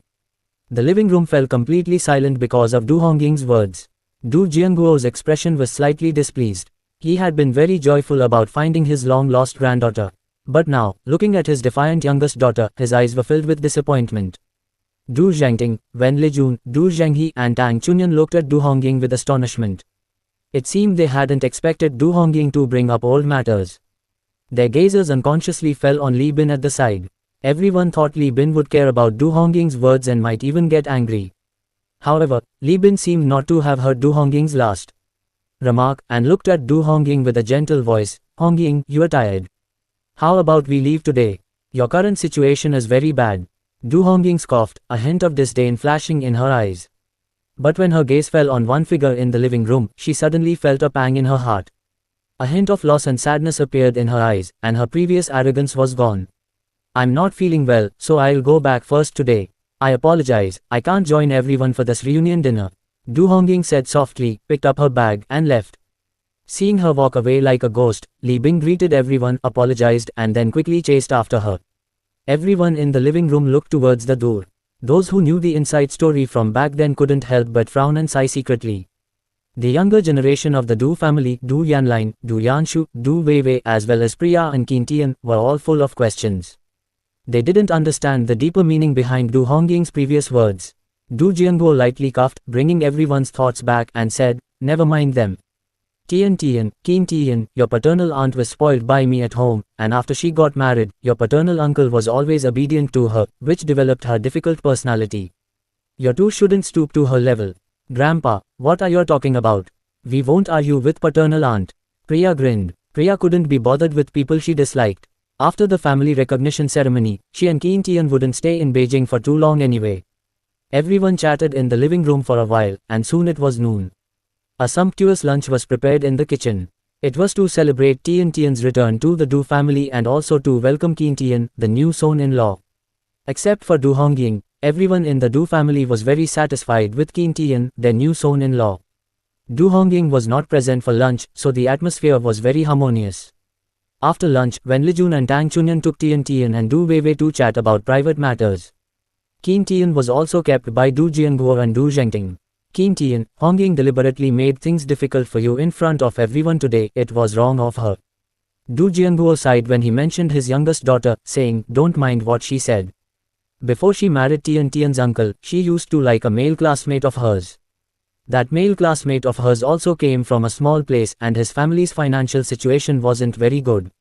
The living room fell completely silent because of Du Hongying's words. Du Jianguo's expression was slightly displeased. He had been very joyful about finding his long-lost granddaughter. But now, looking at his defiant youngest daughter, his eyes were filled with disappointment. Du Zhengting, Wen Lijun, Du Zhenghe and Tang Chunyan looked at Du Hongying with astonishment. It seemed they hadn't expected Du Hongying to bring up old matters. Their gazes unconsciously fell on Li Bin at the side. Everyone thought Li Bin would care about Du Hongying's words and might even get angry. However, Li Bin seemed not to have heard Du Hongying's last remark and looked at Du Hongying with a gentle voice. Hongying, you are tired. How about we leave today? Your current situation is very bad. Du Hongying scoffed, a hint of disdain flashing in her eyes. But when her gaze fell on one figure in the living room, she suddenly felt a pang in her heart. A hint of loss and sadness appeared in her eyes, and her previous arrogance was gone. I'm not feeling well, so I'll go back first today. I apologize, I can't join everyone for this reunion dinner. Du Hongying said softly, picked up her bag, and left. Seeing her walk away like a ghost, Li Bin greeted everyone, apologized, and then quickly chased after her. Everyone in the living room looked towards the door. Those who knew the inside story from back then couldn't help but frown and sigh secretly. The younger generation of the Du family, Du Yanlin, Du Yanshu, Du Weiwei as well as Priya and Tian, were all full of questions. They didn't understand the deeper meaning behind Du Hongying's previous words. Du Jianguo lightly coughed, bringing everyone's thoughts back, and said, never mind them. Tian, your paternal aunt was spoiled by me at home, and after she got married, your paternal uncle was always obedient to her, which developed her difficult personality. You two shouldn't stoop to her level. Grandpa, what are you talking about? We won't argue with paternal aunt. Priya grinned. Priya couldn't be bothered with people she disliked. After the family recognition ceremony, she and Kim Tae-yeon wouldn't stay in Beijing for too long anyway. Everyone chatted in the living room for a while, and soon it was noon. A sumptuous lunch was prepared in the kitchen. It was to celebrate Tae-yeon's return to the Do family and also to welcome Kim Tae-yeon, the new son-in-law. Except for Do Hongying, everyone in the Do family was very satisfied with Kim Tae-yeon, their new son-in-law. Do Hongying was not present for lunch, so the atmosphere was very harmonious. After lunch, when Lee Jun and Tang Chunyan took Tae-yeon and Do Weiwei to chat about private matters. Kim Tae-yeon was also kept by Do Jianguo and Do Zhengting. Kim Tae-yeon, Hongying deliberately made things difficult for you in front of everyone today, it was wrong of her. Do Jianguo sighed when he mentioned his youngest daughter, saying, don't mind what she said. Before she married Tae-yeon's uncle, she used to like a male classmate of hers. That male classmate of hers also came from a small place and his family's financial situation wasn't very good.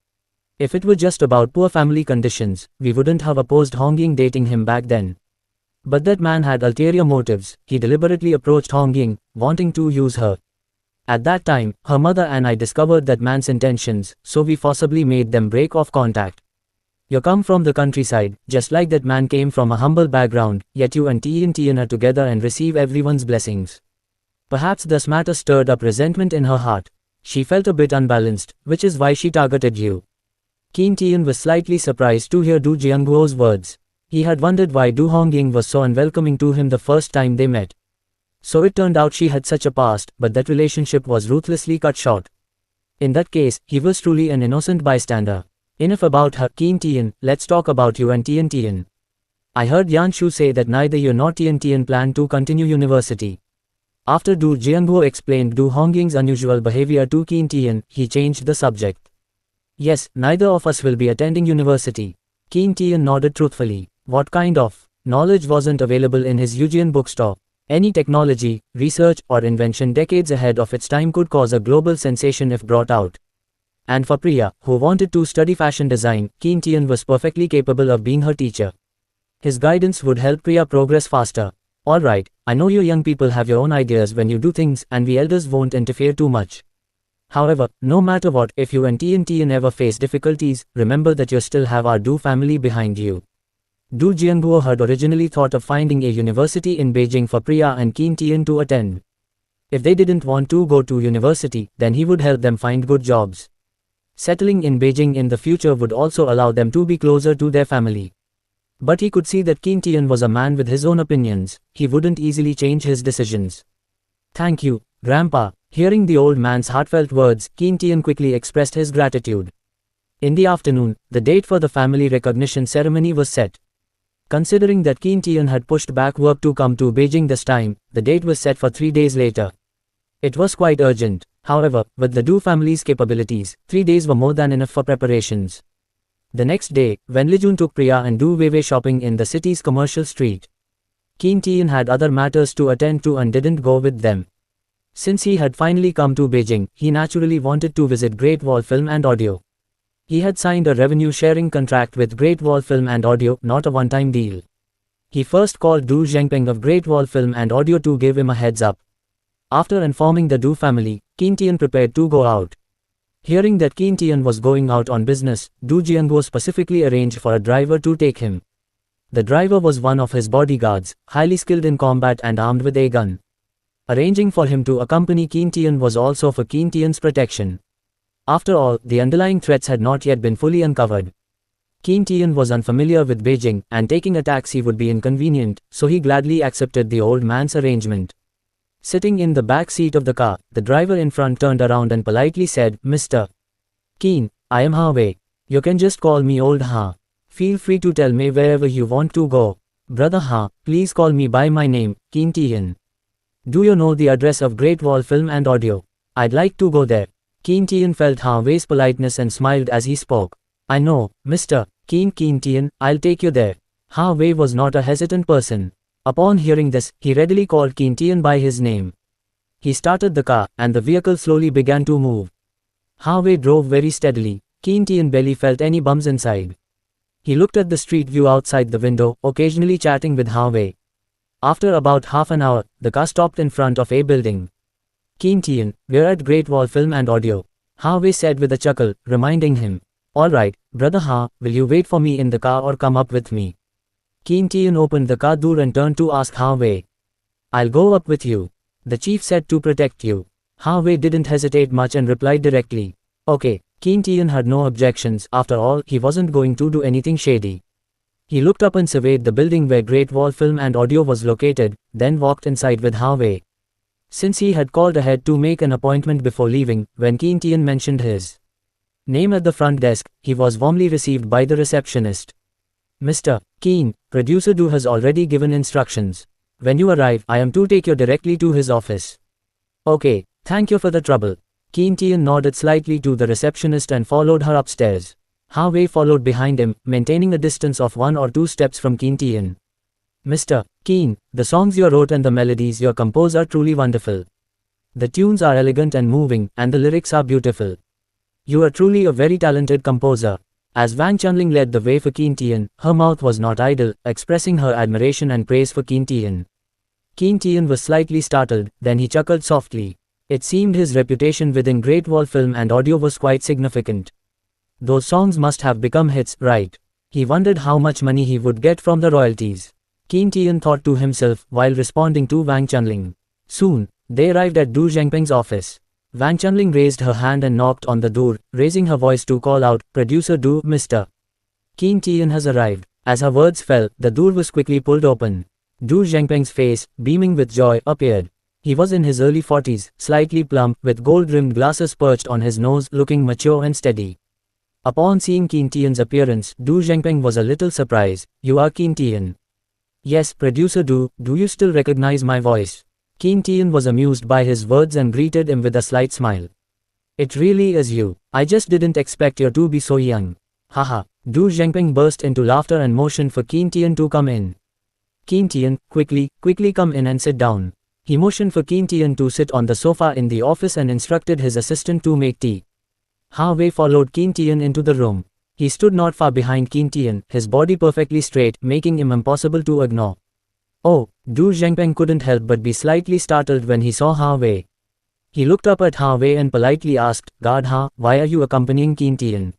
If it were just about poor family conditions, we wouldn't have opposed Hongying dating him back then. But that man had ulterior motives. He deliberately approached Hongying, wanting to use her. At that time, her mother and I discovered that man's intentions, so we forcibly made them break off contact. You come from the countryside, just like that man came from a humble background, yet you and Tae-yeon are together and receive everyone's blessings. Perhaps this matter stirred up resentment in her heart. She felt a bit unbalanced, which is why she targeted you. Kim Tae-yeon was slightly surprised to hear Do Jianguo's words. He had wondered why Do Hongying was so unwelcoming to him the first time they met. So it turned out she had such a past, but that relationship was ruthlessly cut short. In that case, he was truly an innocent bystander. Enough about her, Kim Tae-yeon, let's talk about you and Tae-yeon. I heard Yan Shu say that neither you nor Tae-yeon plan to continue university. After Do Jianguo explained Do Hongying's unusual behavior to Kim Tae-yeon, he changed the subject. Yes, neither of us will be attending university. Kim Tae-yeon nodded truthfully. What kind of knowledge wasn't available in his Eugean bookstore? Any technology, research, or invention decades ahead of its time could cause a global sensation if brought out. And for Priya, who wanted to study fashion design, Kim Tae-yeon was perfectly capable of being her teacher. His guidance would help Priya progress faster. Alright, I know you young people have your own ideas when you do things and we elders won't interfere too much. However, no matter what, if you and Tae-yeon ever face difficulties, remember that you still have our Do family behind you. Do Jianguo had originally thought of finding a university in Beijing for Priya and Kim Tae-yeon to attend. If they didn't want to go to university, then he would help them find good jobs. Settling in Beijing in the future would also allow them to be closer to their family. But he could see that Kim Tae-yeon was a man with his own opinions. He wouldn't easily change his decisions. Thank you, Grandpa. Hearing the old man's heartfelt words, Kim Tae-yeon quickly expressed his gratitude. In the afternoon, the date for the family recognition ceremony was set. Considering that Kim Tae-yeon had pushed back work to come to Beijing this time, the date was set for 3 days later. It was quite urgent. However, with the Do family's capabilities, 3 days were more than enough for preparations. The next day, when Lee Jun took Priya and Do Weiwei shopping in the city's commercial street, Kim Tae-yeon had other matters to attend to and didn't go with them. Since he had finally come to Beijing, he naturally wanted to visit Great Wall Film and Audio. He had signed a revenue-sharing contract with Great Wall Film and Audio, not a one-time deal. He first called Du Zhengpeng of Great Wall Film and Audio to give him a heads up. After informing the Du family, Kim Tae-yeon prepared to go out. Hearing that Kim Tae-yeon was going out on business, Do Jianguo specifically arranged for a driver to take him. The driver was one of his bodyguards, highly skilled in combat and armed with a gun. Arranging for him to accompany Kim Tae-yeon was also for Kim Tae-yeon's protection. After all, the underlying threats had not yet been fully uncovered. Kim Tae-yeon was unfamiliar with Beijing, and taking a taxi would be inconvenient, so he gladly accepted the old man's arrangement. Sitting in the back seat of the car, the driver in front turned around and politely said, Mr. Kim, I am Ha Wei. You can just call me Old Ha. Feel free to tell me wherever you want to go. Brother Ha, please call me by my name, Kim Tae-yeon. Do you know the address of Great Wall Film and Audio? I'd like to go there. Kim Tae-yeon felt Ha Wei's politeness and smiled as he spoke. I know, Mr. Kim Tae-yeon, I'll take you there. Ha Wei was not a hesitant person. Upon hearing this, he readily called Kim Tae-yeon by his name. He started the car, and the vehicle slowly began to move. Ha Wei drove very steadily. Kim Tae-yeon barely felt any bumps inside. He looked at the street view outside the window, occasionally chatting with Ha Wei. After about half an hour, the car stopped in front of a building. Kim Tae-yeon, we're at Great Wall Film and Audio. Wei said with a chuckle, reminding him. Alright, brother Ha, will you wait for me in the car or come up with me? Qin Tian opened the car door and turned to ask Wei. I'll go up with you. The chief said to protect you. Wei didn't hesitate much and replied directly. Okay, Qin Tian had no objections, after all, he wasn't going to do anything shady. He looked up and surveyed the building where Great Wall Film and Audio was located, then walked inside with Wei. Since he had called ahead to make an appointment before leaving, when Qin Tian mentioned his name at the front desk, he was warmly received by the receptionist. Mr. Qin, producer Du has already given instructions. When you arrive, I am to take you directly to his office. Okay, thank you for the trouble. Qin Tian nodded slightly to the receptionist and followed her upstairs. Wei followed behind him, maintaining a distance of 1 or 2 steps from Qin Tian. Mr. Qin, the songs you wrote and the melodies you compose are truly wonderful. The tunes are elegant and moving, and the lyrics are beautiful. You are truly a very talented composer. As Wang Chunling led the way for Qin Tian, her mouth was not idle, expressing her admiration and praise for Qin Tian. Qin Tian was slightly startled, then he chuckled softly. It seemed his reputation within Great Wall Film and Audio was quite significant. Those songs must have become hits, right? He wondered how much money he would get from the royalties. Qin Tian thought to himself while responding to Wang Chunling. Soon, they arrived at Du Zhengpeng's office. Wang Chunling raised her hand and knocked on the door, raising her voice to call out, "Producer Du, Mr. Qin Tian has arrived." As her words fell, the door was quickly pulled open. Du Zhengpeng's face, beaming with joy, appeared. He was in his early 40s, slightly plump, with gold-rimmed glasses perched on his nose, looking mature and steady. Upon seeing Qin Tian's appearance, Du Zhengpeng was a little surprised. "You are Qin Tian?" "Yes, Producer Du, do you still recognize my voice?" Qin Tian was amused by his words and greeted him with a slight smile. "It really is you. I just didn't expect you to be so young." Haha. Du Zhengpeng burst into laughter and motioned for Qin Tian to come in. "Qin Tian, quickly come in and sit down." He motioned for Qin Tian to sit on the sofa in the office and instructed his assistant to make tea. Wei followed Qin Tian into the room. He stood not far behind Qin Tian, his body perfectly straight, making him impossible to ignore. Oh, Du Zhengpeng couldn't help but be slightly startled when he saw Wei. He looked up at Wei and politely asked, "Guard Ha, why are you accompanying Qin Tian?"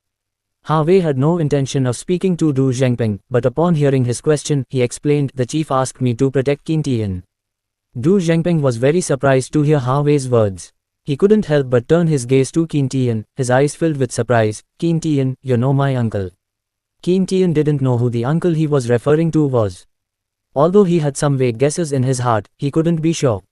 Wei had no intention of speaking to Du Zhengpeng, but upon hearing his question, he explained, "The chief asked me to protect Qin Tian." Du Zhengpeng was very surprised to hear Wei's words. He couldn't help but turn his gaze to Qin Tian, his eyes filled with surprise. "Qin Tian, you know my uncle." Qin Tian didn't know who the uncle he was referring to was. Although he had some vague guesses in his heart, he couldn't be sure.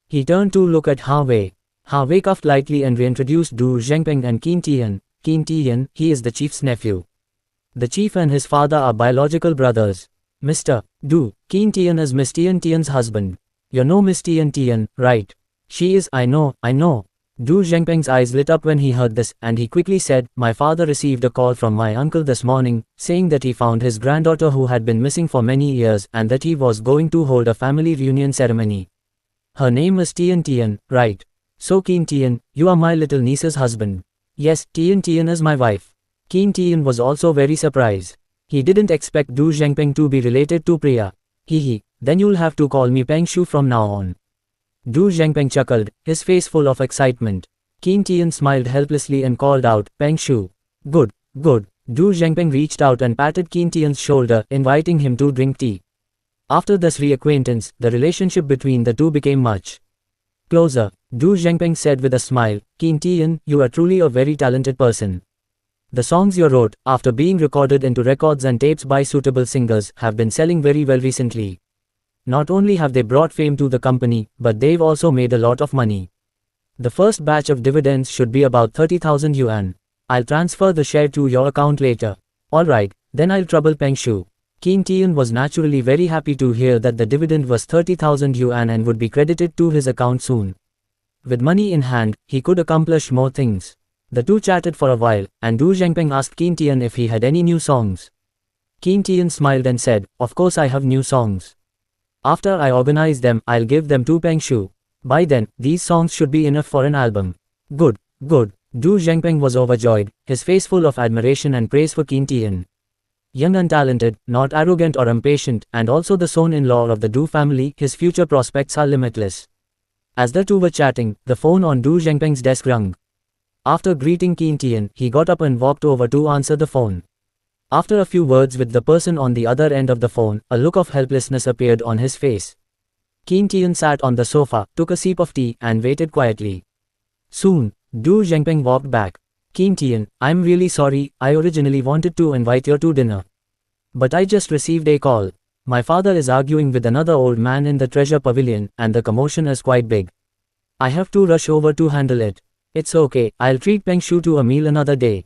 He turned to look at Wei. Wei coughed lightly and reintroduced Du Zhengpeng and Qin Tian. "Qin Tian, he is the chief's nephew. The chief and his father are biological brothers. Mr. Du, Qin Tian is Miss Tian Tian's husband. You know Miss Tian Tian, right?" "She is, I know. Du Zhengpeng's eyes lit up when he heard this, and he quickly said, "My father received a call from my uncle this morning, saying that he found his granddaughter who had been missing for many years and that he was going to hold a family reunion ceremony. Her name is Tian Tian, right? So Qin Tian, you are my little niece's husband." "Yes, Tian Tian is my wife." Qin Tian was also very surprised. He didn't expect Du Zhengpeng to be related to Priya. Then you'll have to call me Peng Shu from now on." Du Zhengpeng chuckled, his face full of excitement. Qin Tian smiled helplessly and called out, "Peng Shu." Good. Du Zhengpeng reached out and patted Qin Tian's shoulder, inviting him to drink tea. After this reacquaintance, the relationship between the two became much closer. Du Zhengpeng said with a smile, "Qin Tian, you are truly a very talented person. The songs you wrote, after being recorded into records and tapes by suitable singers, have been selling very well recently. Not only have they brought fame to the company, but they've also made a lot of money. The first batch of dividends should be about 30,000 yuan. I'll transfer the share to your account later." "Alright, then I'll trouble Peng Shu." Qin Tian was naturally very happy to hear that the dividend was 30,000 yuan and would be credited to his account soon. With money in hand, he could accomplish more things. The two chatted for a while, and Du Zhengpeng asked Qin Tian if he had any new songs. Qin Tian smiled and said, "Of course I have new songs. After I organize them, I'll give them to Peng Shu. By then, these songs should be enough for an album." Good. Du Zhengpeng was overjoyed, his face full of admiration and praise for Qin Tian. Young and talented, not arrogant or impatient, and also the son-in-law of the Du family, his future prospects are limitless. As the two were chatting, the phone on Du Zhengpeng's desk rang. After greeting Qin Tian, he got up and walked over to answer the phone. After a few words with the person on the other end of the phone, a look of helplessness appeared on his face. Qin Tian sat on the sofa, took a sip of tea, and waited quietly. Soon, Du Zhengpeng walked back. Qin Tian, I'm really sorry, I originally wanted to invite you to dinner. But I just received a call. My father is arguing with another old man in the treasure pavilion, and the commotion is quite big. I have to rush over to handle it. It's okay, I'll treat Peng Shu to a meal another day.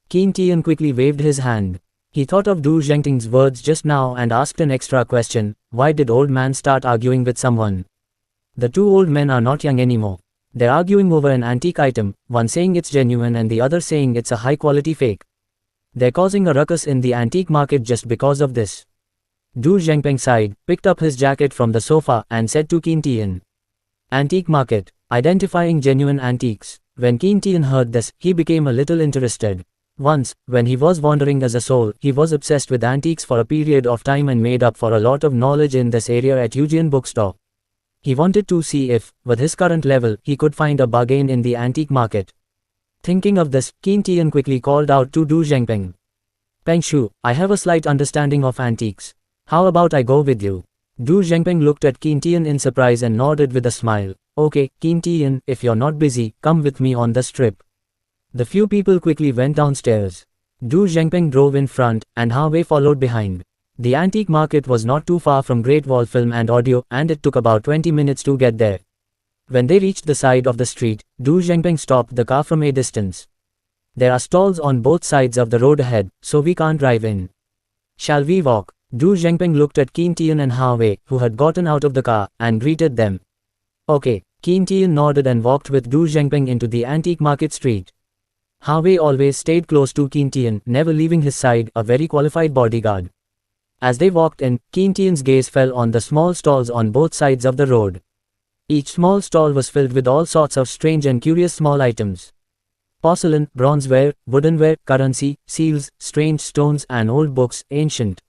Qin Tian quickly waved his hand. He thought of Du Zhengpeng's words just now and asked an extra question, why did old man start arguing with someone? The two old men are not young anymore. They're arguing over an antique item, one saying it's genuine and the other saying it's a high-quality fake. They're causing a ruckus in the antique market just because of this. Du Zhengpeng sighed, picked up his jacket from the sofa and said to Qin Tian. Antique market, identifying genuine antiques. When Qin Tian heard this, he became a little interested. Once, when he was wandering as a soul, he was obsessed with antiques for a period of time and made up for a lot of knowledge in this area at Eugian bookstore. He wanted to see if, with his current level, he could find a bargain in the antique market. Thinking of this, Qin Tian quickly called out to Du Zhengpeng. Peng Shu, I have a slight understanding of antiques. How about I go with you? Du Zhengpeng looked at Qin Tian in surprise and nodded with a smile. Okay, Qin Tian, if you're not busy, come with me on this trip. The few people quickly went downstairs. Du Zhengpeng drove in front, and Ha Wei followed behind. The antique market was not too far from Great Wall Film and Audio, and it took about 20 minutes to get there. When they reached the side of the street, Du Zhengpeng stopped the car from a distance. There are stalls on both sides of the road ahead, so we can't drive in. Shall we walk? Du Zhengpeng looked at Qin Tian and Ha Wei, who had gotten out of the car, and greeted them. Okay, Qin Tian nodded and walked with Du Zhengpeng into the antique market street. Ha Wei always stayed close to Qin Tian, never leaving his side, a very qualified bodyguard. As they walked in, Qin Tian's gaze fell on the small stalls on both sides of the road. Each small stall was filled with all sorts of strange and curious small items. Porcelain, bronzeware, woodenware, currency, seals, strange stones and old books, ancient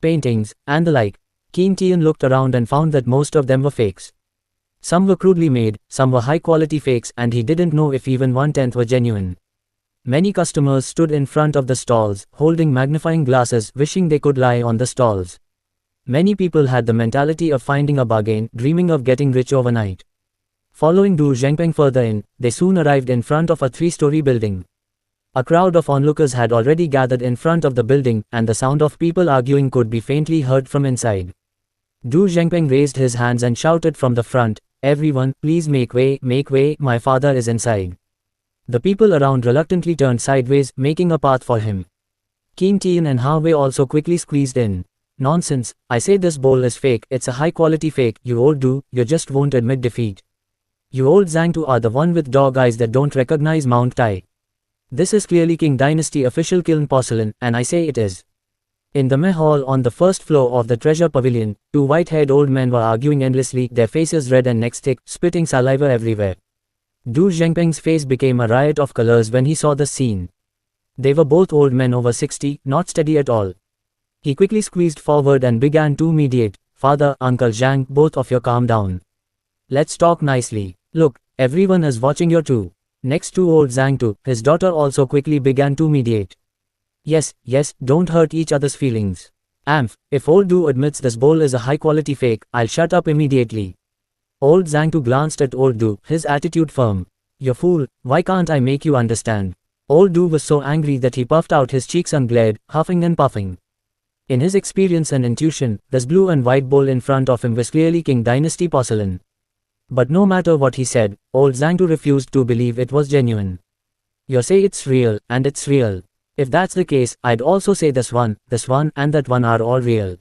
paintings, and the like. Qin Tian looked around and found that most of them were fakes. Some were crudely made, some were high-quality fakes, and he didn't know if even 1/10 were genuine. Many customers stood in front of the stalls, holding magnifying glasses, wishing they could lie on the stalls. Many people had the mentality of finding a bargain, dreaming of getting rich overnight. Following Du Zhengpeng further in, they soon arrived in front of a 3-story building. A crowd of onlookers had already gathered in front of the building, and the sound of people arguing could be faintly heard from inside. Du Zhengpeng raised his hands and shouted from the front, "Everyone, please make way, my father is inside." The people around reluctantly turned sideways, making a path for him. Qin Tian and Ha Wei also quickly squeezed in. Nonsense, I say this bowl is fake, it's a high-quality fake, you old Du, you just won't admit defeat. You old Zhang Tu are the one with dog eyes that don't recognize Mount Tai. This is clearly Qing Dynasty official kiln porcelain, and I say it is. In the Meh Hall on the first floor of the treasure pavilion, 2 white-haired old men were arguing endlessly, their faces red and necks thick, spitting saliva everywhere. Du Zhengpeng's face became a riot of colors when he saw the scene. They were both old men over 60, not steady at all. He quickly squeezed forward and began to mediate. "Father, Uncle Zhang, both of you calm down. Let's talk nicely. Look, everyone is watching you too." Next to old Zhang Tu, his daughter also quickly began to mediate. Yes, don't hurt each other's feelings. If old Du admits this bowl is a high-quality fake, I'll shut up immediately. Old Zhang Tu glanced at old Du, his attitude firm. "You fool, why can't I make you understand?" Old Du was so angry that he puffed out his cheeks and glared, huffing and puffing. In his experience and intuition, this blue and white bowl in front of him was clearly Qing Dynasty porcelain. But no matter what he said, old Zhang Tu refused to believe it was genuine. "You say it's real, and it's real. If that's the case, I'd also say this one, and that one are all real."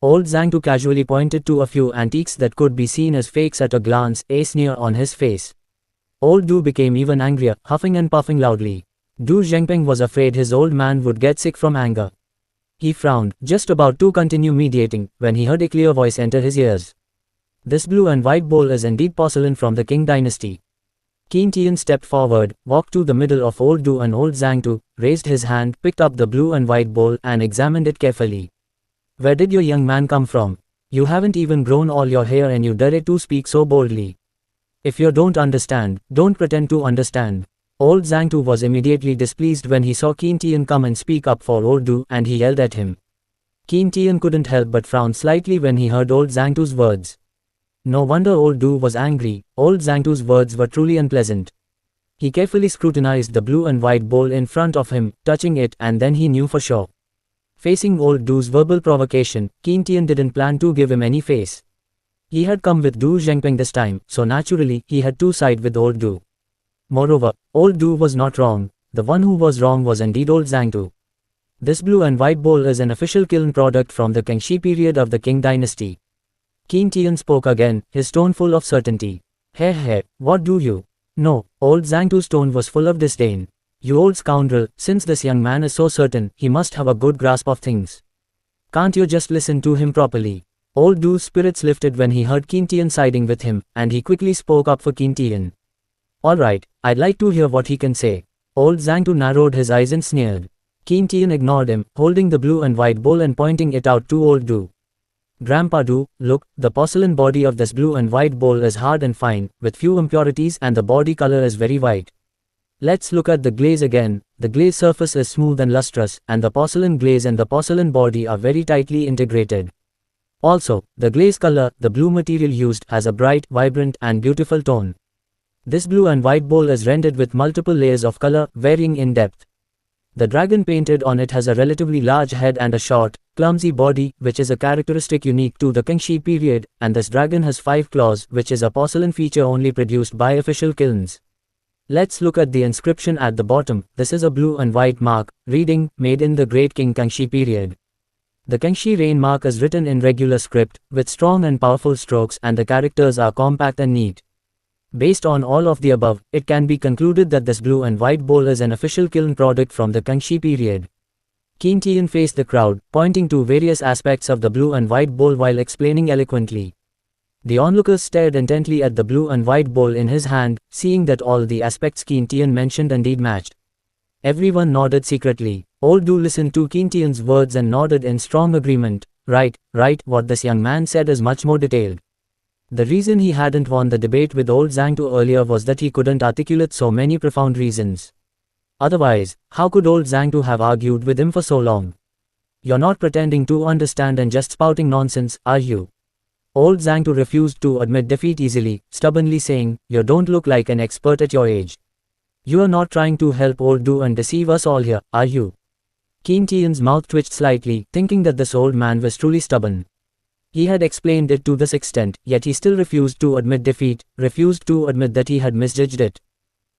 Old Zhang Tu casually pointed to a few antiques that could be seen as fakes at a glance, a sneer on his face. Old Du became even angrier, huffing and puffing loudly. Du Zhengpeng was afraid his old man would get sick from anger. He frowned, just about to continue mediating, when he heard a clear voice enter his ears. "This blue and white bowl is indeed porcelain from the Qing Dynasty." Qin Tian stepped forward, walked to the middle of old Du and old Zhang Tu, raised his hand, picked up the blue and white bowl and examined it carefully. "Where did your young man come from? You haven't even grown all your hair and you dare to speak so boldly. If you don't understand, don't pretend to understand. Old Zhang Tu was immediately displeased when he saw Qin Tian come and speak up for old Du, and he yelled at him. Qin Tian couldn't help but frown slightly when he heard old Zhang Tu's words. No wonder old Du was angry. Old Zhang Tu's words were truly unpleasant. He carefully scrutinized the blue and white bowl in front of him, touching it, and then he knew for sure. Facing old Du's verbal provocation, Qin Tian didn't plan to give him any face. He had come with Du Zhengping this time, so naturally, he had to side with old Du. Moreover, old Du was not wrong. The one who was wrong was indeed old Zhang Tu. This blue and white bowl is an official kiln product from the Kangxi period of the Qing dynasty. Qin Tian spoke again, his tone full of certainty. Hey, what do you know? Old Zhang Tu's tone was full of disdain. You old scoundrel, since this young man is so certain, he must have a good grasp of things. Can't you just listen to him properly? Old Du's spirits lifted when he heard Qin Tian siding with him, and he quickly spoke up for Qin Tian. Alright, I'd like to hear what he can say. Old Zhang Tu narrowed his eyes and sneered. Qin Tian ignored him, holding the blue and white bowl and pointing it out to old Du. Grandpa Du, look, the porcelain body of this blue and white bowl is hard and fine, with few impurities, and the body color is very white. Let's look at the glaze again. The glaze surface is smooth and lustrous, and the porcelain glaze and the porcelain body are very tightly integrated. Also, the glaze color, the blue material used, has a bright, vibrant, and beautiful tone. This blue and white bowl is rendered with multiple layers of color, varying in depth. The dragon painted on it has a relatively large head and a short, clumsy body, which is a characteristic unique to the Kangxi period, and this dragon has 5 claws, which is a porcelain feature only produced by official kilns. Let's look at the inscription at the bottom. This is a blue and white mark, reading, made in the Great Qing Kangxi period. The Kangxi reign mark is written in regular script, with strong and powerful strokes, and the characters are compact and neat. Based on all of the above, it can be concluded that this blue and white bowl is an official kiln product from the Kangxi period. Qin Tian faced the crowd, pointing to various aspects of the blue and white bowl while explaining eloquently. The onlookers stared intently at the blue and white bowl in his hand, seeing that all the aspects Qin Tian mentioned indeed matched. Everyone nodded secretly. Old Du listened to Qin Tian's words and nodded in strong agreement. Right, what this young man said is much more detailed. The reason he hadn't won the debate with old Zhang Tu earlier was that he couldn't articulate so many profound reasons. Otherwise, how could old Zhang Tu have argued with him for so long? You're not pretending to understand and just spouting nonsense, are you? Old Zhang Tu refused to admit defeat easily, stubbornly saying, you don't look like an expert at your age. You are not trying to help old Du and deceive us all here, are you? Qin Tian's mouth twitched slightly, thinking that this old man was truly stubborn. He had explained it to this extent, yet he still refused to admit defeat, refused to admit that he had misjudged it.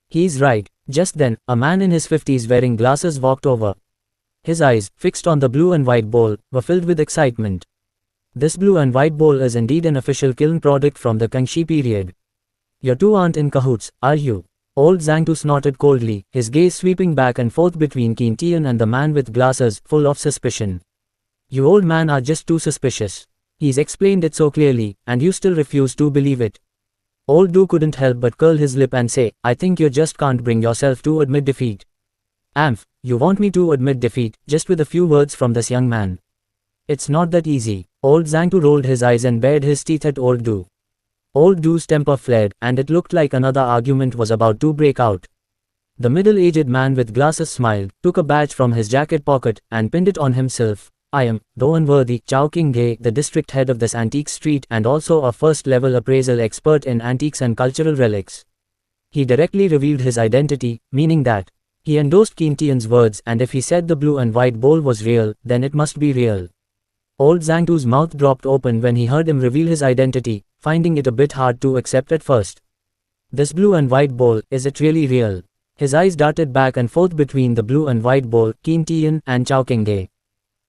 He's right. Just then, a man in his 50s wearing glasses walked over. His eyes, fixed on the blue and white bowl, were filled with excitement. This blue and white bowl is indeed an official kiln product from the Kangxi period. You two aren't in cahoots, are you? Old Zhang Tu snorted coldly, his gaze sweeping back and forth between Qin Tian and the man with glasses, full of suspicion. You old man are just too suspicious. He's explained it so clearly, and you still refuse to believe it. Old Du couldn't help but curl his lip and say, I think you just can't bring yourself to admit defeat. Amph, you want me to admit defeat, just with a few words from this young man. It's not that easy. Old Zhang Tu rolled his eyes and bared his teeth at old Du. Old Du's temper flared, and it looked like another argument was about to break out. The middle-aged man with glasses smiled, took a badge from his jacket pocket, and pinned it on himself. I am, though unworthy, Chao Qingge, the district head of this antique street and also a first-level appraisal expert in antiques and cultural relics. He directly revealed his identity, meaning that he endorsed Qin Tian's words, and if he said the blue and white bowl was real, then it must be real. Old Zhang Tu's mouth dropped open when he heard him reveal his identity, finding it a bit hard to accept at first. This blue and white bowl, is it really real? His eyes darted back and forth between the blue and white bowl, Qin Tian, and Chao Qingge.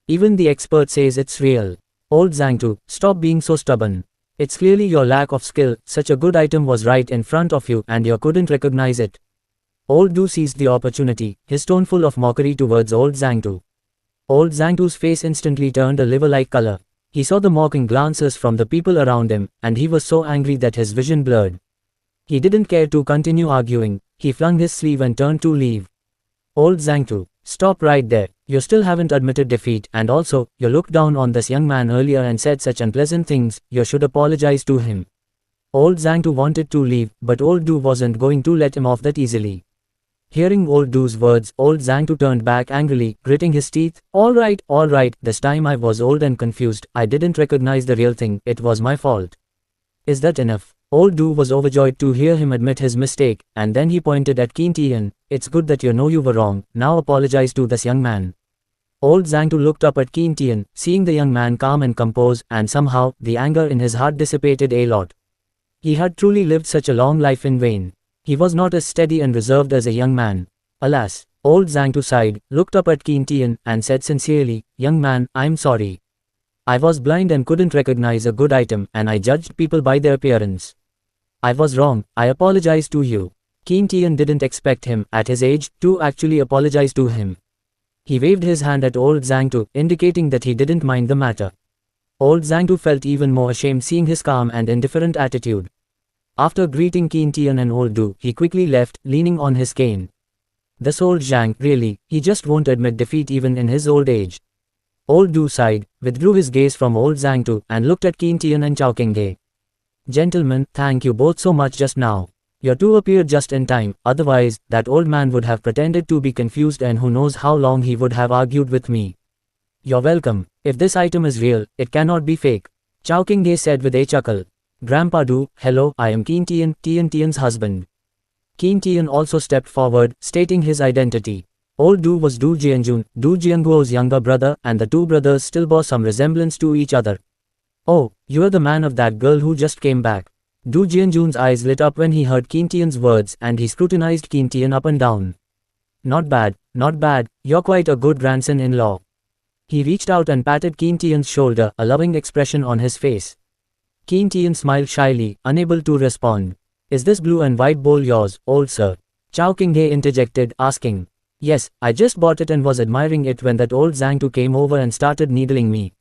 Even the expert says it's real. Old Zhang Tu, stop being so stubborn. It's clearly your lack of skill. Such a good item was right in front of you and you couldn't recognize it. Old Du seized the opportunity, his tone full of mockery towards old Zhang Tu. Old Zhang Tu's face instantly turned a liver-like color. He saw the mocking glances from the people around him, and he was so angry that his vision blurred. He didn't care to continue arguing. He flung his sleeve and turned to leave. Old Zhang Tu, stop right there. You still haven't admitted defeat, and also, you looked down on this young man earlier and said such unpleasant things. You should apologize to him. Old Zhang Tu wanted to leave, but old Du wasn't going to let him off that easily. Hearing old Du's words, old Zhang Tu turned back angrily, gritting his teeth. All right, this time I was old and confused, I didn't recognize the real thing, it was my fault. Is that enough? Old Du was overjoyed to hear him admit his mistake, and then he pointed at Qin Tian. It's good that you know you were wrong, now apologize to this young man. Old Zhang Tu looked up at Qin Tian, seeing the young man calm and composed, and somehow, the anger in his heart dissipated a lot. He had truly lived such a long life in vain. He was not as steady and reserved as a young man. Alas, old Zhang Tu sighed, looked up at Qin Tian, and said sincerely, young man, I'm sorry. I was blind and couldn't recognize a good item, and I judged people by their appearance. I was wrong, I apologize to you. Qin Tian didn't expect him, at his age, to actually apologize to him. He waved his hand at old Zhang Tu, indicating that he didn't mind the matter. Old Zhang Tu felt even more ashamed seeing his calm and indifferent attitude. After greeting Qin Tian and old Du, he quickly left, leaning on his cane. This old Zhang, really, he just won't admit defeat even in his old age. Old Du sighed, withdrew his gaze from old Zhang Tu, and looked at Qin Tian and Chao Qinghe. Gentlemen, thank you both so much just now. You two appeared just in time, otherwise, that old man would have pretended to be confused and who knows how long he would have argued with me. You're welcome. If this item is real, it cannot be fake. Chao Qinghe said with a chuckle. Grandpa Du, hello, I am Qin Tian, Tian's husband. Qin Tian also stepped forward, stating his identity. Old Du was Du Jianjun, Du Jianguo's younger brother, and the two brothers still bore some resemblance to each other. Oh, you're the man of that girl who just came back. Du Jianjun's eyes lit up when he heard Qin Tian's words, and he scrutinized Qin Tian up and down. Not bad, you're quite a good grandson-in-law. He reached out and patted Qin Tian's shoulder, a loving expression on his face. Qin Tian smiled shyly, unable to respond. Is this blue and white bowl yours, old sir? Chao Qinghe interjected, asking. Yes, I just bought it and was admiring it when that old Zhang Tu came over and started needling me.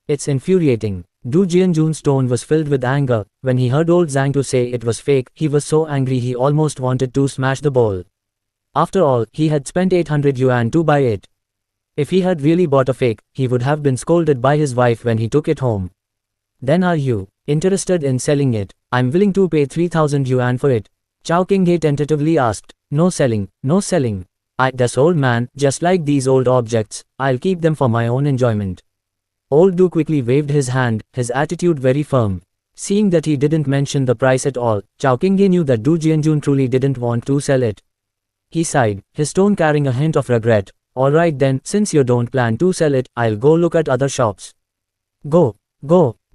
It's infuriating. Du Jianjun's tone was filled with anger. When he heard old Zhang Tu say it was fake, he was so angry he almost wanted to smash the bowl. After all, he had spent 800 yuan to buy it. If he had really bought a fake, he would have been scolded by his wife when he took it home. Then are you interested in selling it? I'm willing to pay 3,000 yuan for it. Chao Qinghe tentatively asked. No selling. This old man, just like these old objects, I'll keep them for my own enjoyment. Old Du quickly waved his hand, his attitude very firm. Seeing that he didn't mention the price at all, Chao Qinghe knew that Du Jianjun truly didn't want to sell it. He sighed, his tone carrying a hint of regret. Alright then, since you don't plan to sell it, I'll go look at other shops. Go.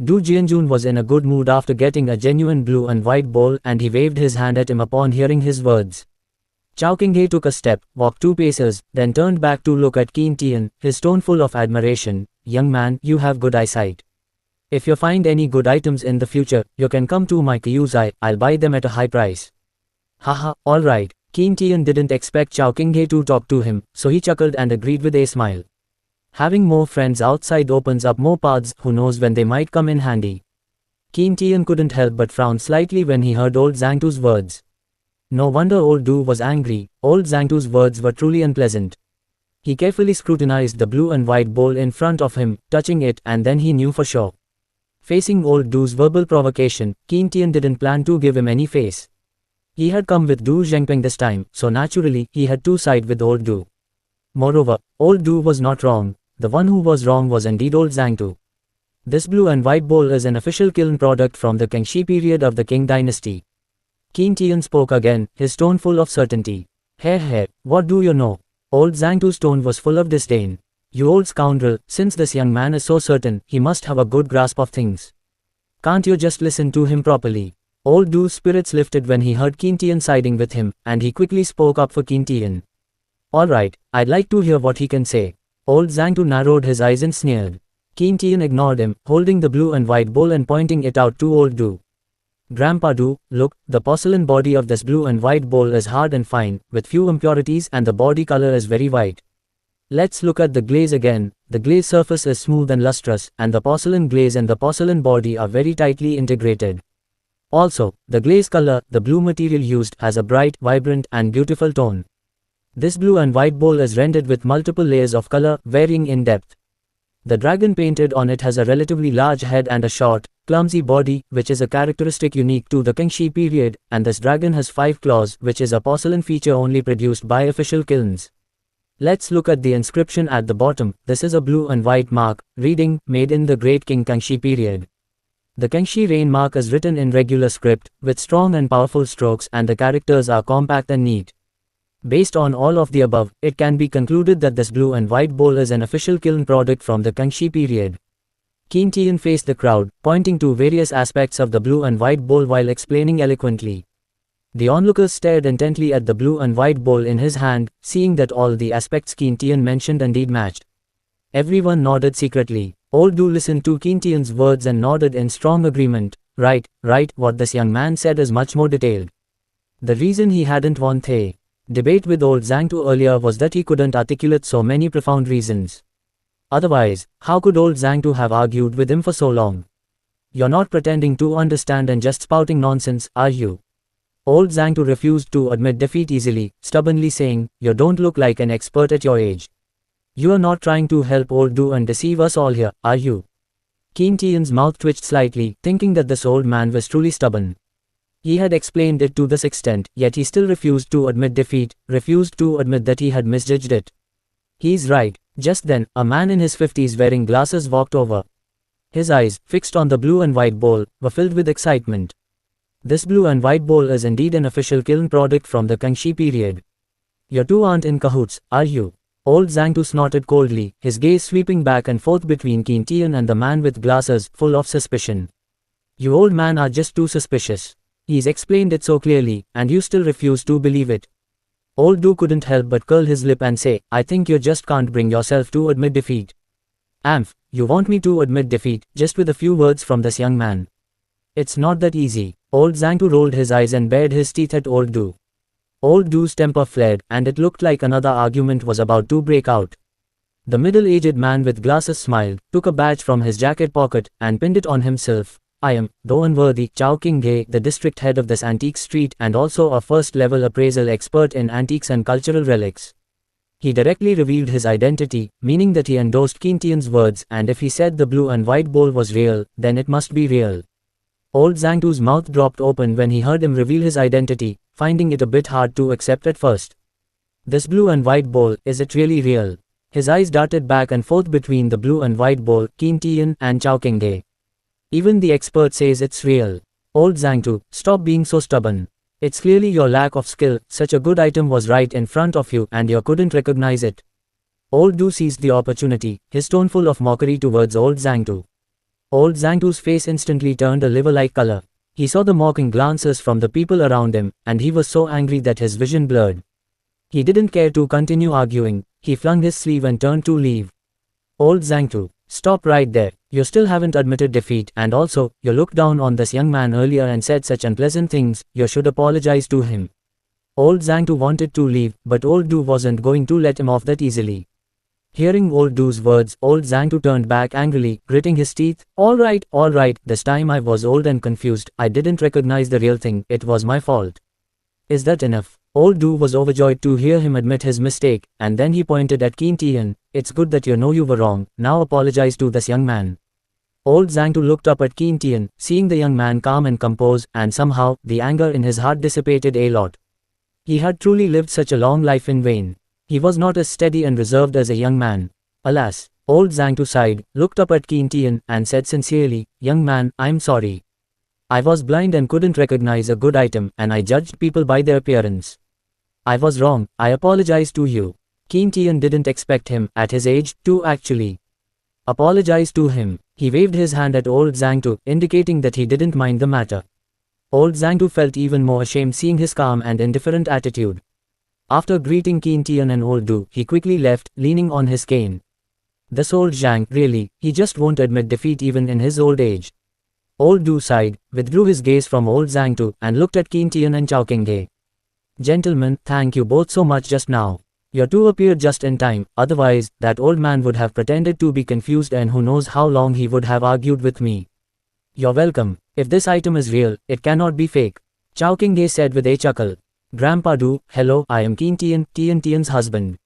Du Jianjun was in a good mood after getting a genuine blue and white bowl, and he waved his hand at him upon hearing his words. Chao Qinghe took a step, walked 2 paces, then turned back to look at Qin Tian, his tone full of admiration. Young man, you have good eyesight. If you find any good items in the future, you can come to my Kyuzai, I'll buy them at a high price. Haha, alright. Qin Tian didn't expect Chao Qinghe to talk to him, so he chuckled and agreed with a smile. Having more friends outside opens up more paths, who knows when they might come in handy. Qin Tian couldn't help but frown slightly when he heard old Zhang Tu's words. No wonder old Du was angry, old Zhang Tu's words were truly unpleasant. He carefully scrutinized the blue and white bowl in front of him, touching it, and then he knew for sure. Facing old Du's verbal provocation, Qin Tian didn't plan to give him any face. He had come with Du Zhengpeng this time, so naturally, he had to side with old Du. Moreover, old Du was not wrong. The one who was wrong was indeed old Zhang Tu. This blue and white bowl is an official kiln product from the Kangxi period of the Qing dynasty. Qin Tian spoke again, his tone full of certainty. Hey, what do you know? Old Zhang Tu's tone was full of disdain. You old scoundrel, since this young man is so certain, he must have a good grasp of things. Can't you just listen to him properly? Old Du's spirits lifted when he heard Qin Tian siding with him, and he quickly spoke up for Qin Tian. Alright, I'd like to hear what he can say. Old Zhang Tu narrowed his eyes and sneered. Qin Tian ignored him, holding the blue and white bowl and pointing it out to old Du. Grandpa Du, look, the porcelain body of this blue and white bowl is hard and fine, with few impurities, and the body color is very white. Let's look at the glaze again. The glaze surface is smooth and lustrous, and the porcelain glaze and the porcelain body are very tightly integrated. Also, the glaze color, the blue material used, has a bright, vibrant, and beautiful tone. This blue and white bowl is rendered with multiple layers of color, varying in depth. The dragon painted on it has a relatively large head and a short, clumsy body, which is a characteristic unique to the Kangxi period, and this dragon has 5 claws, which is a porcelain feature only produced by official kilns. Let's look at the inscription at the bottom. This is a blue and white mark, reading, "Made in the Great King Kangxi period." The Kangxi reign mark is written in regular script, with strong and powerful strokes, and the characters are compact and neat. Based on all of the above, it can be concluded that this blue and white bowl is an official kiln product from the Kangxi period. Qin Tian faced the crowd, pointing to various aspects of the blue and white bowl while explaining eloquently. The onlookers stared intently at the blue and white bowl in his hand, seeing that all the aspects Qin Tian mentioned indeed matched. Everyone nodded secretly. Old Du listened to Qin Tian's words and nodded in strong agreement. Right, what this young man said is much more detailed. The reason he hadn't won the debate with old Zhang Tu earlier was that he couldn't articulate so many profound reasons. Otherwise, how could old Zhang Tu have argued with him for so long? You're not pretending to understand and just spouting nonsense, are you? Old Zhang Tu refused to admit defeat easily, stubbornly saying, "You don't look like an expert at your age. You are not trying to help old Du and deceive us all here, are you?" Qin Tian's mouth twitched slightly, thinking that this old man was truly stubborn. He had explained it to this extent, yet he still refused to admit defeat, refused to admit that he had misjudged it. He's right. Just then, a man in his 50s wearing glasses walked over. His eyes, fixed on the blue and white bowl, were filled with excitement. This blue and white bowl is indeed an official kiln product from the Kangxi period. You two aren't in cahoots, are you? Old Zhang Tu snorted coldly, his gaze sweeping back and forth between Qin Tian and the man with glasses, full of suspicion. You old man are just too suspicious. He's explained it so clearly, and you still refuse to believe it. Old Du couldn't help but curl his lip and say, "I think you just can't bring yourself to admit defeat." "Amph, you want me to admit defeat, just with a few words from this young man? It's not that easy." Old Zhang Tu rolled his eyes and bared his teeth at Old Du. Old Du's temper flared, and it looked like another argument was about to break out. The middle-aged man with glasses smiled, took a badge from his jacket pocket, and pinned it on himself. "I am, though unworthy, Chao Qinghe, the district head of this antique street and also a first-level appraisal expert in antiques and cultural relics." He directly revealed his identity, meaning that he endorsed Qin Tian's words, and if he said the blue and white bowl was real, then it must be real. Old Zhang Tu's mouth dropped open when he heard him reveal his identity, finding it a bit hard to accept at first. "This blue and white bowl, is it really real?" His eyes darted back and forth between the blue and white bowl, Qin Tian, and Chao Qinghe. "Even the expert says it's real." "Old Zhang Tu, stop being so stubborn. It's clearly your lack of skill, such a good item was right in front of you and you couldn't recognize it." Old Du seized the opportunity, his tone full of mockery towards old Zhang Tu. Old Zhang Tu's face instantly turned a liver-like color. He saw the mocking glances from the people around him, and he was so angry that his vision blurred. He didn't care to continue arguing. He flung his sleeve and turned to leave. "Old Zhang Tu, stop right there. You still haven't admitted defeat, and also, you looked down on this young man earlier and said such unpleasant things. You should apologize to him." Old Zhang Tu wanted to leave, but Old Du wasn't going to let him off that easily. Hearing Old Du's words, Old Zhang Tu turned back angrily, gritting his teeth. All right, this time I was old and confused. I didn't recognize the real thing, it was my fault." "Is that enough?" Old Du was overjoyed to hear him admit his mistake, and then he pointed at Qin Tian. "It's good that you know you were wrong, now apologize to this young man." Old Zhang Tu looked up at Qin Tian, seeing the young man calm and composed, and somehow, the anger in his heart dissipated a lot. He had truly lived such a long life in vain. He was not as steady and reserved as a young man. Alas, old Zhang Tu sighed, looked up at Qin Tian, and said sincerely, "Young man, I'm sorry. I was blind and couldn't recognize a good item, and I judged people by their appearance. I was wrong, I apologize to you." Qin Tian didn't expect him, at his age, to actually apologize to him. He waved his hand at old Zhang Tu, indicating that he didn't mind the matter. Old Zhang Tu felt even more ashamed seeing his calm and indifferent attitude. After greeting Qin Tian and Old Du, he quickly left, leaning on his cane. This old Zhang, really, he just won't admit defeat even in his old age. Old Du sighed, withdrew his gaze from old Zhang Tu, and looked at Qin Tian and Chao Qinghe. "Gentlemen, thank you both so much just now. You two appeared just in time, otherwise, that old man would have pretended to be confused and who knows how long he would have argued with me. You're welcome. If this item is real, it cannot be fake," Chao Qinghe said with a chuckle. "Grandpa Du, hello, I am Qin Tian, Tian's husband."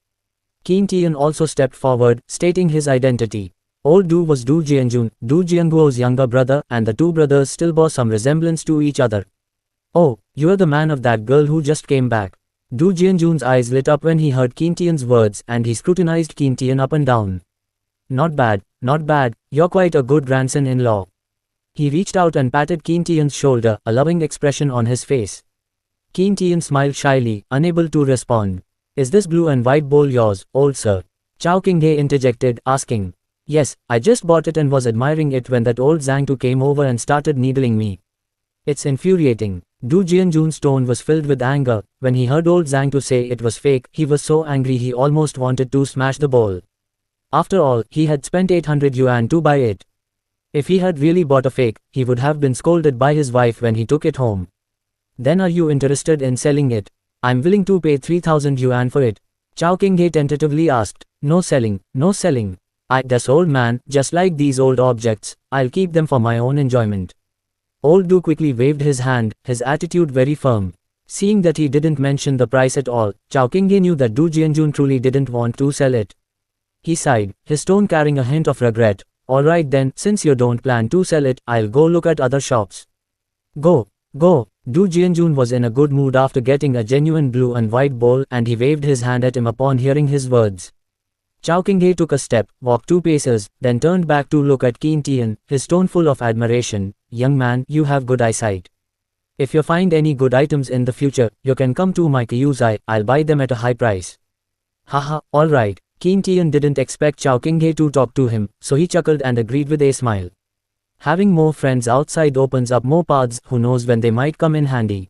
Qin Tian also stepped forward, stating his identity. Old Du was Du Jianjun, Du Jianguo's younger brother, and the two brothers still bore some resemblance to each other. Oh, you're the man of that girl who just came back. Du Jianjun's eyes lit up when he heard Qin Tian's words, and he scrutinized Qin Tian up and down. Not bad, not bad, you're quite a good grandson-in-law. He reached out and patted Qin Tian's shoulder, a loving expression on his face. Qin Tian smiled shyly, unable to respond. Is this blue and white bowl yours, old sir? Chao Qinghe interjected, asking. Yes, I just bought it and was admiring it when that old Zhang Tu came over and started needling me. It's infuriating. Du Jianjun's tone was filled with anger. When he heard old Zhang Tu say it was fake, he was so angry he almost wanted to smash the bowl. After all, he had spent 800 yuan to buy it. If he had really bought a fake, he would have been scolded by his wife when he took it home. Then are you interested in selling it? I'm willing to pay 3000 yuan for it. Chao Qinghe tentatively asked. No selling, no selling. This old man, just like these old objects, I'll keep them for my own enjoyment. Old Du quickly waved his hand, his attitude very firm. Seeing that he didn't mention the price at all, Chao Qinghe knew that Du Jianjun truly didn't want to sell it. He sighed, his tone carrying a hint of regret. Alright then, since you don't plan to sell it, I'll go look at other shops. Go, go. Du Jianjun was in a good mood after getting a genuine blue and white bowl, and he waved his hand at him upon hearing his words. Chao Qinghe took a step, walked 2 paces, then turned back to look at Qin Tian, his tone full of admiration. Young man, you have good eyesight. If you find any good items in the future, you can come to my Kyuzai, I'll buy them at a high price. Haha, alright. Qin Tian didn't expect Chao Qinghe to talk to him, so he chuckled and agreed with a smile. Having more friends outside opens up more paths, who knows when they might come in handy.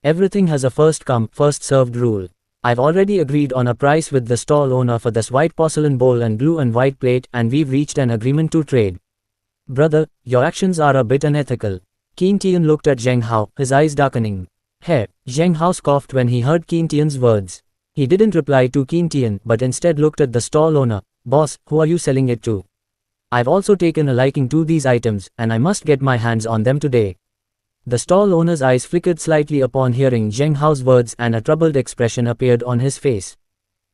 Everything has a first come, first served rule. I've already agreed on a price with the stall owner for this white porcelain bowl and blue and white plate, and we've reached an agreement to trade. Brother, your actions are a bit unethical. Qin Tian looked at Zheng Hao, his eyes darkening. Hey, Zheng Hao scoffed when he heard Qin Tian's words. He didn't reply to Qin Tian, but instead looked at the stall owner. Boss, who are you selling it to? I've also taken a liking to these items, and I must get my hands on them today. The stall owner's eyes flickered slightly upon hearing Zheng Hao's words, and a troubled expression appeared on his face.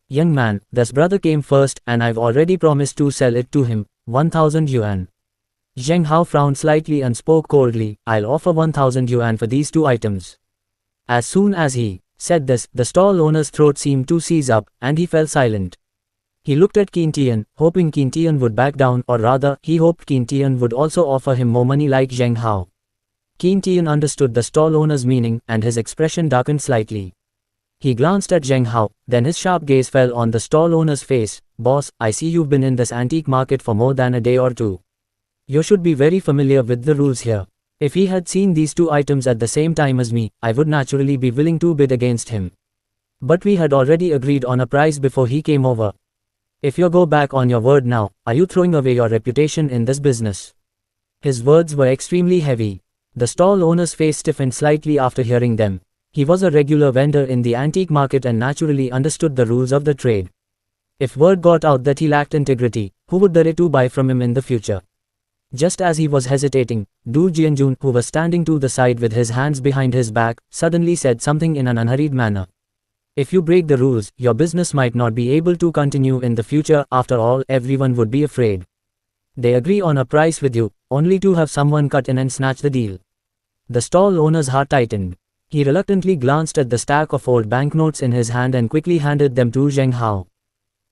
Young man, this brother came first, and I've already promised to sell it to him, 1000 yuan. Zheng Hao frowned slightly and spoke coldly. I'll offer 1000 yuan for these 2 items. As soon as he said this, the stall owner's throat seemed to seize up, and he fell silent. He looked at Qin Tian, hoping Qin Tian would back down, or rather, he hoped Qin Tian would also offer him more money like Zheng Hao. Qin Tian understood the stall owner's meaning, and his expression darkened slightly. He glanced at Zheng Hao, then his sharp gaze fell on the stall owner's face. Boss, I see you've been in this antique market for more than a day or two. You should be very familiar with the rules here. If he had seen these 2 items at the same time as me, I would naturally be willing to bid against him. But we had already agreed on a price before he came over. If you go back on your word now, are you throwing away your reputation in this business? His words were extremely heavy. The stall owner's face stiffened slightly after hearing them. He was a regular vendor in the antique market and naturally understood the rules of the trade. If word got out that he lacked integrity, who would dare to buy from him in the future? Just as he was hesitating, Du Jianjun, who was standing to the side with his hands behind his back, suddenly said something in an unhurried manner. If you break the rules, your business might not be able to continue in the future. After all, everyone would be afraid. They agree on a price with you, only to have someone cut in and snatch the deal. The stall owner's heart tightened. He reluctantly glanced at the stack of old banknotes in his hand and quickly handed them to Zheng Hao.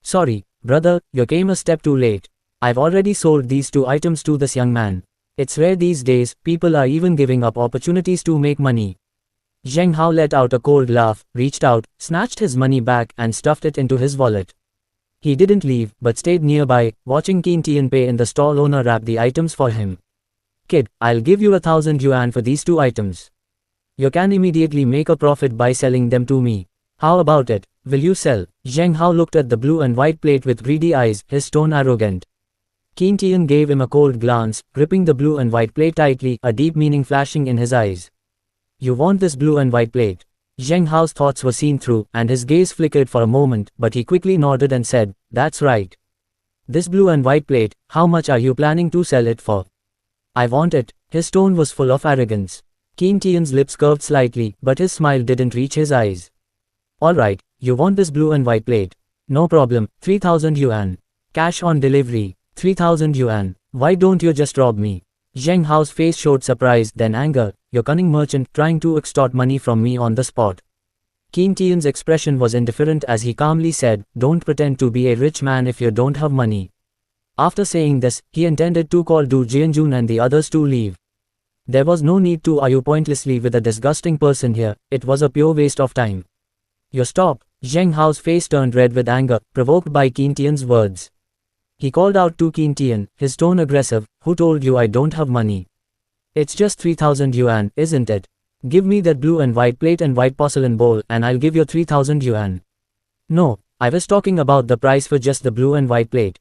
Sorry, brother, you came a step too late. I've already sold these 2 items to this young man. It's rare these days, people are even giving up opportunities to make money. Zheng Hao let out a cold laugh, reached out, snatched his money back and stuffed it into his wallet. He didn't leave, but stayed nearby, watching Qin Tian pay and the stall owner wrap the items for him. Kid, I'll give you 1000 yuan for these 2 items. You can immediately make a profit by selling them to me. How about it? Will you sell? Zheng Hao looked at the blue and white plate with greedy eyes, his tone arrogant. Qin Tian gave him a cold glance, gripping the blue and white plate tightly, a deep meaning flashing in his eyes. You want this blue and white plate? Zheng Hao's thoughts were seen through, and his gaze flickered for a moment, but he quickly nodded and said, That's right. This blue and white plate, how much are you planning to sell it for? I want it. His tone was full of arrogance. Qin Tian's lips curved slightly, but his smile didn't reach his eyes. Alright, you want this blue and white plate. No problem, 3000 yuan. Cash on delivery. 3,000 yuan. Why don't you just rob me? Zheng Hao's face showed surprise, then anger. You cunning merchant, trying to extort money from me on the spot. Qin Tian's expression was indifferent as he calmly said, don't pretend to be a rich man if you don't have money. After saying this, he intended to call Du Jianjun and the others to leave. There was no need to argue pointlessly with a disgusting person here, it was a pure waste of time. You stop. Zheng Hao's face turned red with anger, provoked by Qin Tian's words. He called out to Qin Tian, his tone aggressive, who told you I don't have money? It's just 3,000 yuan, isn't it? Give me that blue and white plate and white porcelain bowl and I'll give you 3,000 yuan. No, I was talking about the price for just the blue and white plate.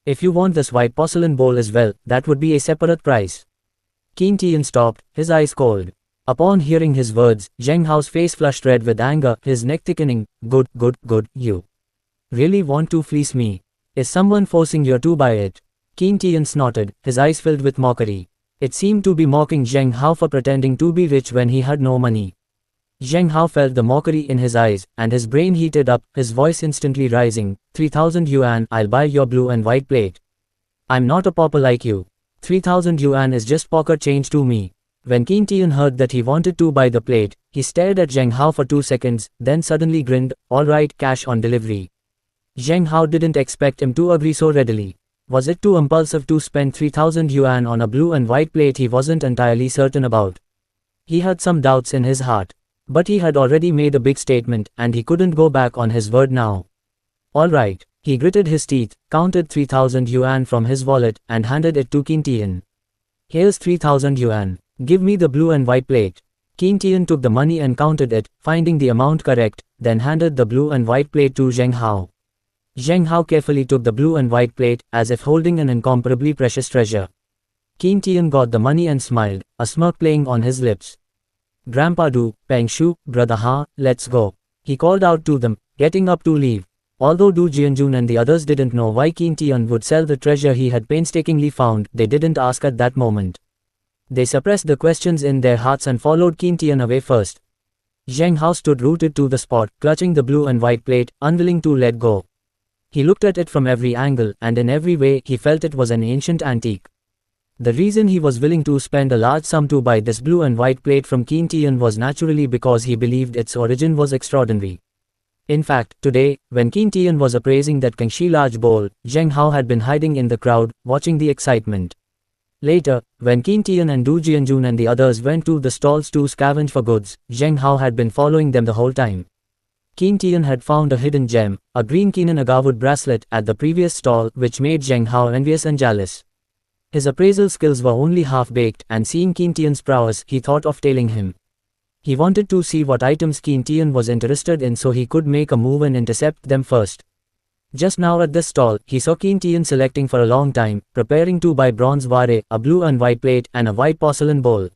If you want this white porcelain bowl as well, that would be a separate price. Qin Tian stopped, his eyes cold. Upon hearing his words, Zheng Hao's face flushed red with anger, his neck thickening. Good, you really want to fleece me? Is someone forcing you to buy it? Qin Tian snorted, his eyes filled with mockery. It seemed to be mocking Zheng Hao for pretending to be rich when he had no money. Zheng Hao felt the mockery in his eyes, and his brain heated up, his voice instantly rising. 3,000 yuan, I'll buy your blue and white plate. I'm not a pauper like you. 3,000 yuan is just pocket change to me. When Qin Tian heard that he wanted to buy the plate, he stared at Zheng Hao for 2 seconds, then suddenly grinned, alright, cash on delivery. Zheng Hao didn't expect him to agree so readily. Was it too impulsive to spend 3,000 yuan on a blue and white plate he wasn't entirely certain about? He had some doubts in his heart. But he had already made a big statement, and he couldn't go back on his word now. Alright, he gritted his teeth, counted 3,000 yuan from his wallet, and handed it to Qin Tian. Here's 3,000 yuan. Give me the blue and white plate. Qin Tian took the money and counted it, finding the amount correct, then handed the blue and white plate to Zheng Hao. Zheng Hao carefully took the blue and white plate, as if holding an incomparably precious treasure. Qin Tian got the money and smiled, a smirk playing on his lips. Grandpa Du, Peng Shu, Brother Ha, let's go. He called out to them, getting up to leave. Although Du Jianjun and the others didn't know why Qin Tian would sell the treasure he had painstakingly found, they didn't ask at that moment. They suppressed the questions in their hearts and followed Qin Tian away first. Zheng Hao stood rooted to the spot, clutching the blue and white plate, unwilling to let go. He looked at it from every angle, and in every way he felt it was an ancient antique. The reason he was willing to spend a large sum to buy this blue and white plate from Qin Tian was naturally because he believed its origin was extraordinary. In fact, today, when Qin Tian was appraising that Kangxi large bowl, Zheng Hao had been hiding in the crowd, watching the excitement. Later, when Qin Tian and Du Jianjun and the others went to the stalls to scavenge for goods, Zheng Hao had been following them the whole time. Qin Tian had found a hidden gem, a green Qinan agawwood bracelet, at the previous stall, which made Zheng Hao envious and jealous. His appraisal skills were only half-baked, and seeing Qin Tian's prowess, he thought of tailing him. He wanted to see what items Qin Tian was interested in so he could make a move and intercept them first. Just now at this stall, he saw Qin Tian selecting for a long time, preparing to buy bronze ware, a blue and white plate, and a white porcelain bowl.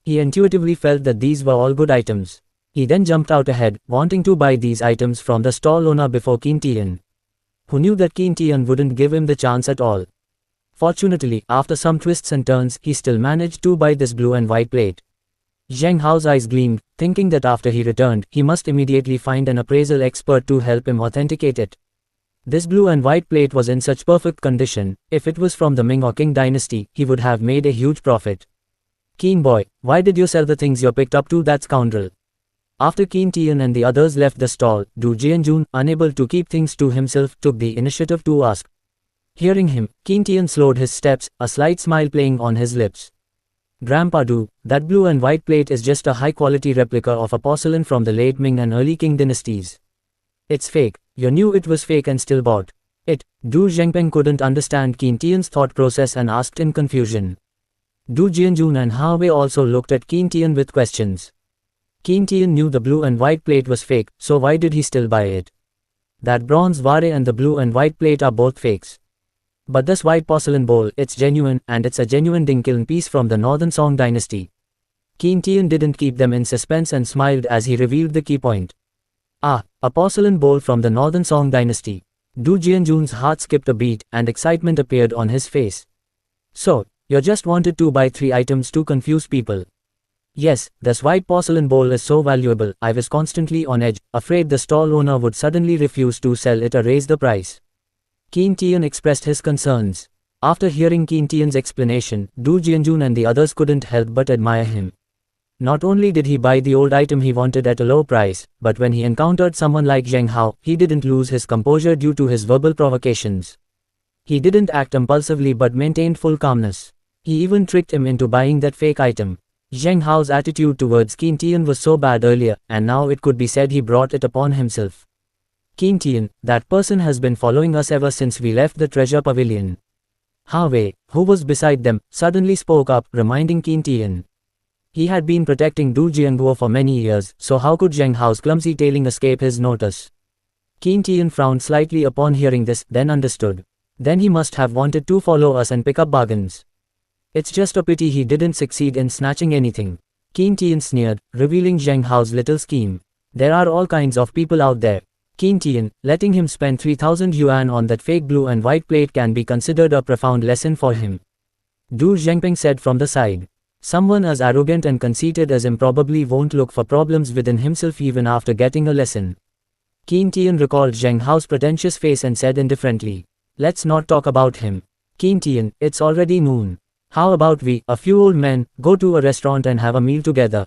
He intuitively felt that these were all good items. He then jumped out ahead, wanting to buy these items from the stall owner before Qin Tian, who knew that Qin Tian wouldn't give him the chance at all. Fortunately, after some twists and turns, he still managed to buy this blue and white plate. Zheng Hao's eyes gleamed, thinking that after he returned, he must immediately find an appraisal expert to help him authenticate it. This blue and white plate was in such perfect condition, if it was from the Ming or Qing dynasty, he would have made a huge profit. Keen boy, why did you sell the things you picked up to that scoundrel? After Qin Tian and the others left the stall, Du Jianjun, unable to keep things to himself, took the initiative to ask. Hearing him, Qin Tian slowed his steps, a slight smile playing on his lips. Grandpa Du, that blue and white plate is just a high-quality replica of a porcelain from the late Ming and early Qing dynasties. It's fake. You knew it was fake and still bought it. Du Zhengpeng couldn't understand Qin Tian's thought process and asked in confusion. Du Jianjun and Ha Wei also looked at Qin Tian with questions. Qin Tian knew the blue and white plate was fake, so why did he still buy it? That bronze ware and the blue and white plate are both fakes. But this white porcelain bowl, it's genuine, and it's a genuine Dingkiln piece from the Northern Song dynasty. Qin Tian didn't keep them in suspense and smiled as he revealed the key point. Ah, a porcelain bowl from the Northern Song dynasty. Du Jianjun's heart skipped a beat, and excitement appeared on his face. So, you just wanted to buy 3 items to confuse people. Yes, this white porcelain bowl is so valuable, I was constantly on edge, afraid the stall owner would suddenly refuse to sell it or raise the price. Qin Tian expressed his concerns. After hearing Qin Tian's explanation, Du Jianjun and the others couldn't help but admire him. Not only did he buy the old item he wanted at a low price, but when he encountered someone like Zheng Hao, he didn't lose his composure due to his verbal provocations. He didn't act impulsively but maintained full calmness. He even tricked him into buying that fake item. Zheng Hao's attitude towards Qin Tian was so bad earlier, and now it could be said he brought it upon himself. Qin Tian, that person has been following us ever since we left the treasure pavilion. Hao Wei, who was beside them, suddenly spoke up, reminding Qin Tian. He had been protecting Du Jianguo for many years, so how could Zheng Hao's clumsy tailing escape his notice? Qin Tian frowned slightly upon hearing this, then understood. Then he must have wanted to follow us and pick up bargains. It's just a pity he didn't succeed in snatching anything. Qin Tian sneered, revealing Zheng Hao's little scheme. There are all kinds of people out there. Qin Tian, letting him spend 3,000 yuan on that fake blue and white plate can be considered a profound lesson for him. Du Zhengping said from the side. Someone as arrogant and conceited as him probably won't look for problems within himself even after getting a lesson. Qin Tian recalled Zheng Hao's pretentious face and said indifferently. Let's not talk about him. Qin Tian, it's already noon. How about we, a few old men, go to a restaurant and have a meal together?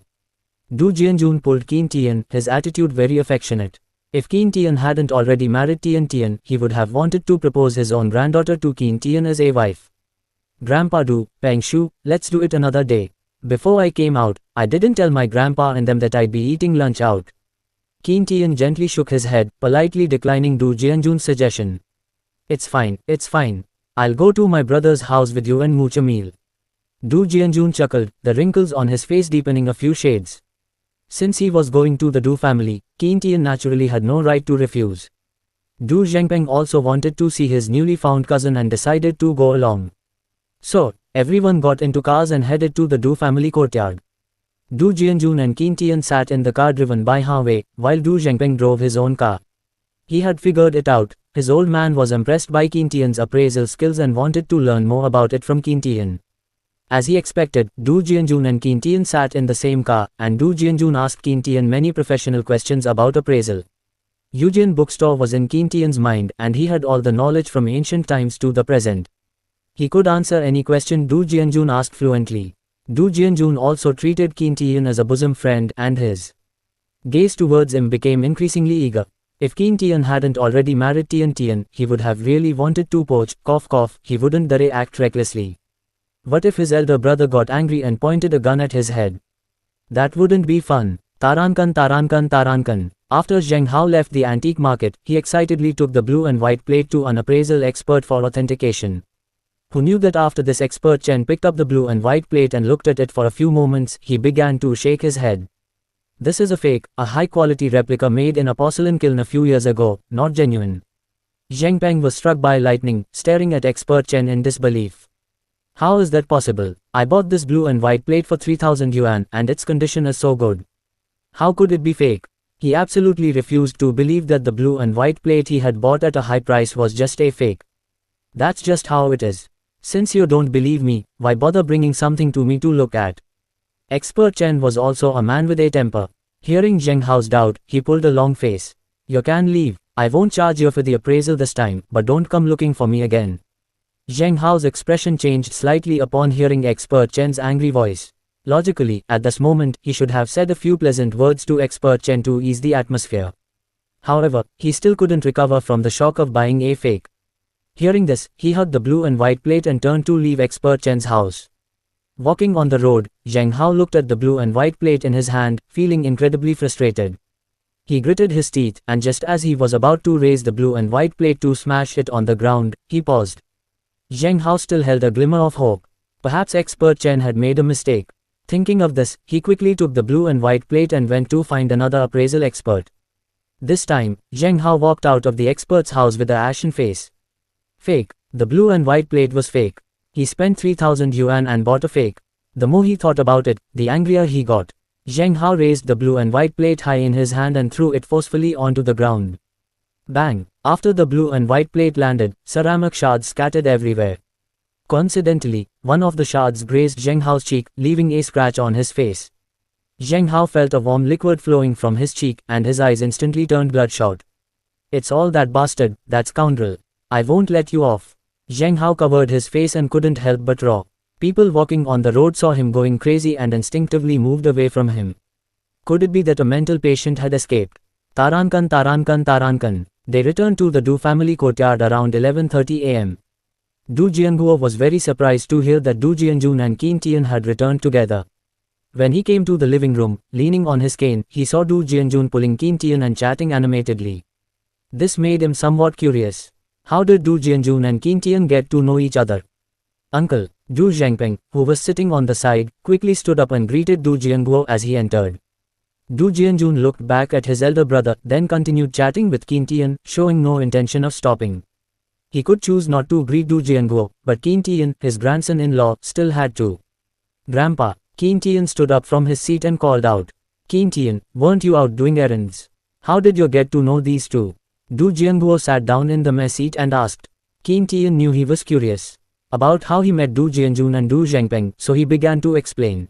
Du Jianjun pulled Qin Tian, his attitude very affectionate. If Qin Tian hadn't already married Tian Tian, he would have wanted to propose his own granddaughter to Qin Tian as a wife. Grandpa Du, Peng Shu, let's do it another day. Before I came out, I didn't tell my grandpa and them that I'd be eating lunch out. Qin Tian gently shook his head, politely declining Du Jianjun's suggestion. It's fine, it's fine. I'll go to my brother's house with you and mooch a meal. Du Jianjun chuckled, the wrinkles on his face deepening a few shades. Since he was going to the Du family, Qin Tian naturally had no right to refuse. Du Zhengpeng also wanted to see his newly found cousin and decided to go along. So, everyone got into cars and headed to the Du family courtyard. Du Jianjun and Qin Tian sat in the car driven by Hao Wei, while Du Zhengpeng drove his own car. He had figured it out. His old man was impressed by Qin Tian's appraisal skills and wanted to learn more about it from Qin Tian. As he expected, Du Jianjun and Qin Tian sat in the same car, and Du Jianjun asked Qin Tian many professional questions about appraisal. Yujian bookstore was in Qin Tian's mind, and he had all the knowledge from ancient times to the present. He could answer any question Du Jianjun asked fluently. Du Jianjun also treated Qin Tian as a bosom friend, and his gaze towards him became increasingly eager. If Qin Tian hadn't already married Tian Tian, he would have really wanted to poach, he wouldn't dare act recklessly. What if his elder brother got angry and pointed a gun at his head? That wouldn't be fun. Tarankan Tarankan Tarankan. After Zheng Hao left the antique market, he excitedly took the blue and white plate to an appraisal expert for authentication. Who knew that after this expert Chen picked up the blue and white plate and looked at it for a few moments, he began to shake his head. This is a fake, a high-quality replica made in a porcelain kiln a few years ago, not genuine. Zhengpeng was struck by lightning, staring at expert Chen in disbelief. How is that possible? I bought this blue and white plate for 3,000 yuan and its condition is so good. How could it be fake? He absolutely refused to believe that the blue and white plate he had bought at a high price was just a fake. That's just how it is. Since you don't believe me, why bother bringing something to me to look at? Expert Chen was also a man with a temper. Hearing Zheng Hao's doubt, he pulled a long face. You can leave. I won't charge you for the appraisal this time, but don't come looking for me again. Zheng Hao's expression changed slightly upon hearing Expert Chen's angry voice. Logically, at this moment, he should have said a few pleasant words to Expert Chen to ease the atmosphere. However, he still couldn't recover from the shock of buying a fake. Hearing this, he hugged the blue and white plate and turned to leave Expert Chen's house. Walking on the road, Zheng Hao looked at the blue and white plate in his hand, feeling incredibly frustrated. He gritted his teeth, and just as he was about to raise the blue and white plate to smash it on the ground, he paused. Zheng Hao still held a glimmer of hope. Perhaps Expert Chen had made a mistake. Thinking of this, he quickly took the blue and white plate and went to find another appraisal expert. This time, Zheng Hao walked out of the expert's house with an ashen face. Fake. The blue and white plate was fake. He spent 3,000 yuan and bought a fake. The more he thought about it, the angrier he got. Zheng Hao raised the blue and white plate high in his hand and threw it forcefully onto the ground. Bang! After the blue and white plate landed, ceramic shards scattered everywhere. Coincidentally, one of the shards grazed Zheng Hao's cheek, leaving a scratch on his face. Zheng Hao felt a warm liquid flowing from his cheek, and his eyes instantly turned bloodshot. It's all that bastard, that scoundrel. I won't let you off. Zheng Hao covered his face and couldn't help but roar. People walking on the road saw him going crazy and instinctively moved away from him. Could it be that a mental patient had escaped? Tarankan, Tarankan, Tarankan. They returned to the Du family courtyard around 11:30 am. Du Jianguo was very surprised to hear that Du Jianjun and Qin Tian had returned together. When he came to the living room, leaning on his cane, he saw Du Jianjun pulling Qin Tian and chatting animatedly. This made him somewhat curious. How did Du Jianjun and Qin Tian get to know each other? Uncle, Du Zhengpeng, who was sitting on the side, quickly stood up and greeted Du Jianguo as he entered. Du Jianjun looked back at his elder brother, then continued chatting with Qin Tian, showing no intention of stopping. He could choose not to greet Du Jianguo, but Qin Tian, his grandson-in-law, still had to. Grandpa, Qin Tian stood up from his seat and called out. Qin Tian, weren't you out doing errands? How did you get to know these two? Du Jianguo sat down in the mess seat and asked. Qin Tian knew he was curious about how he met Du Jianjun and Du Zhengpeng, so he began to explain.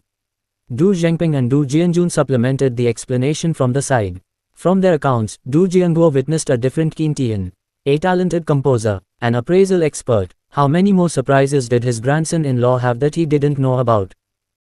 Du Zhengpeng and Du Jianjun supplemented the explanation from the side. From their accounts, Du Jianguo witnessed a different Qin Tian, a talented composer, an appraisal expert. How many more surprises did his grandson-in-law have that he didn't know about?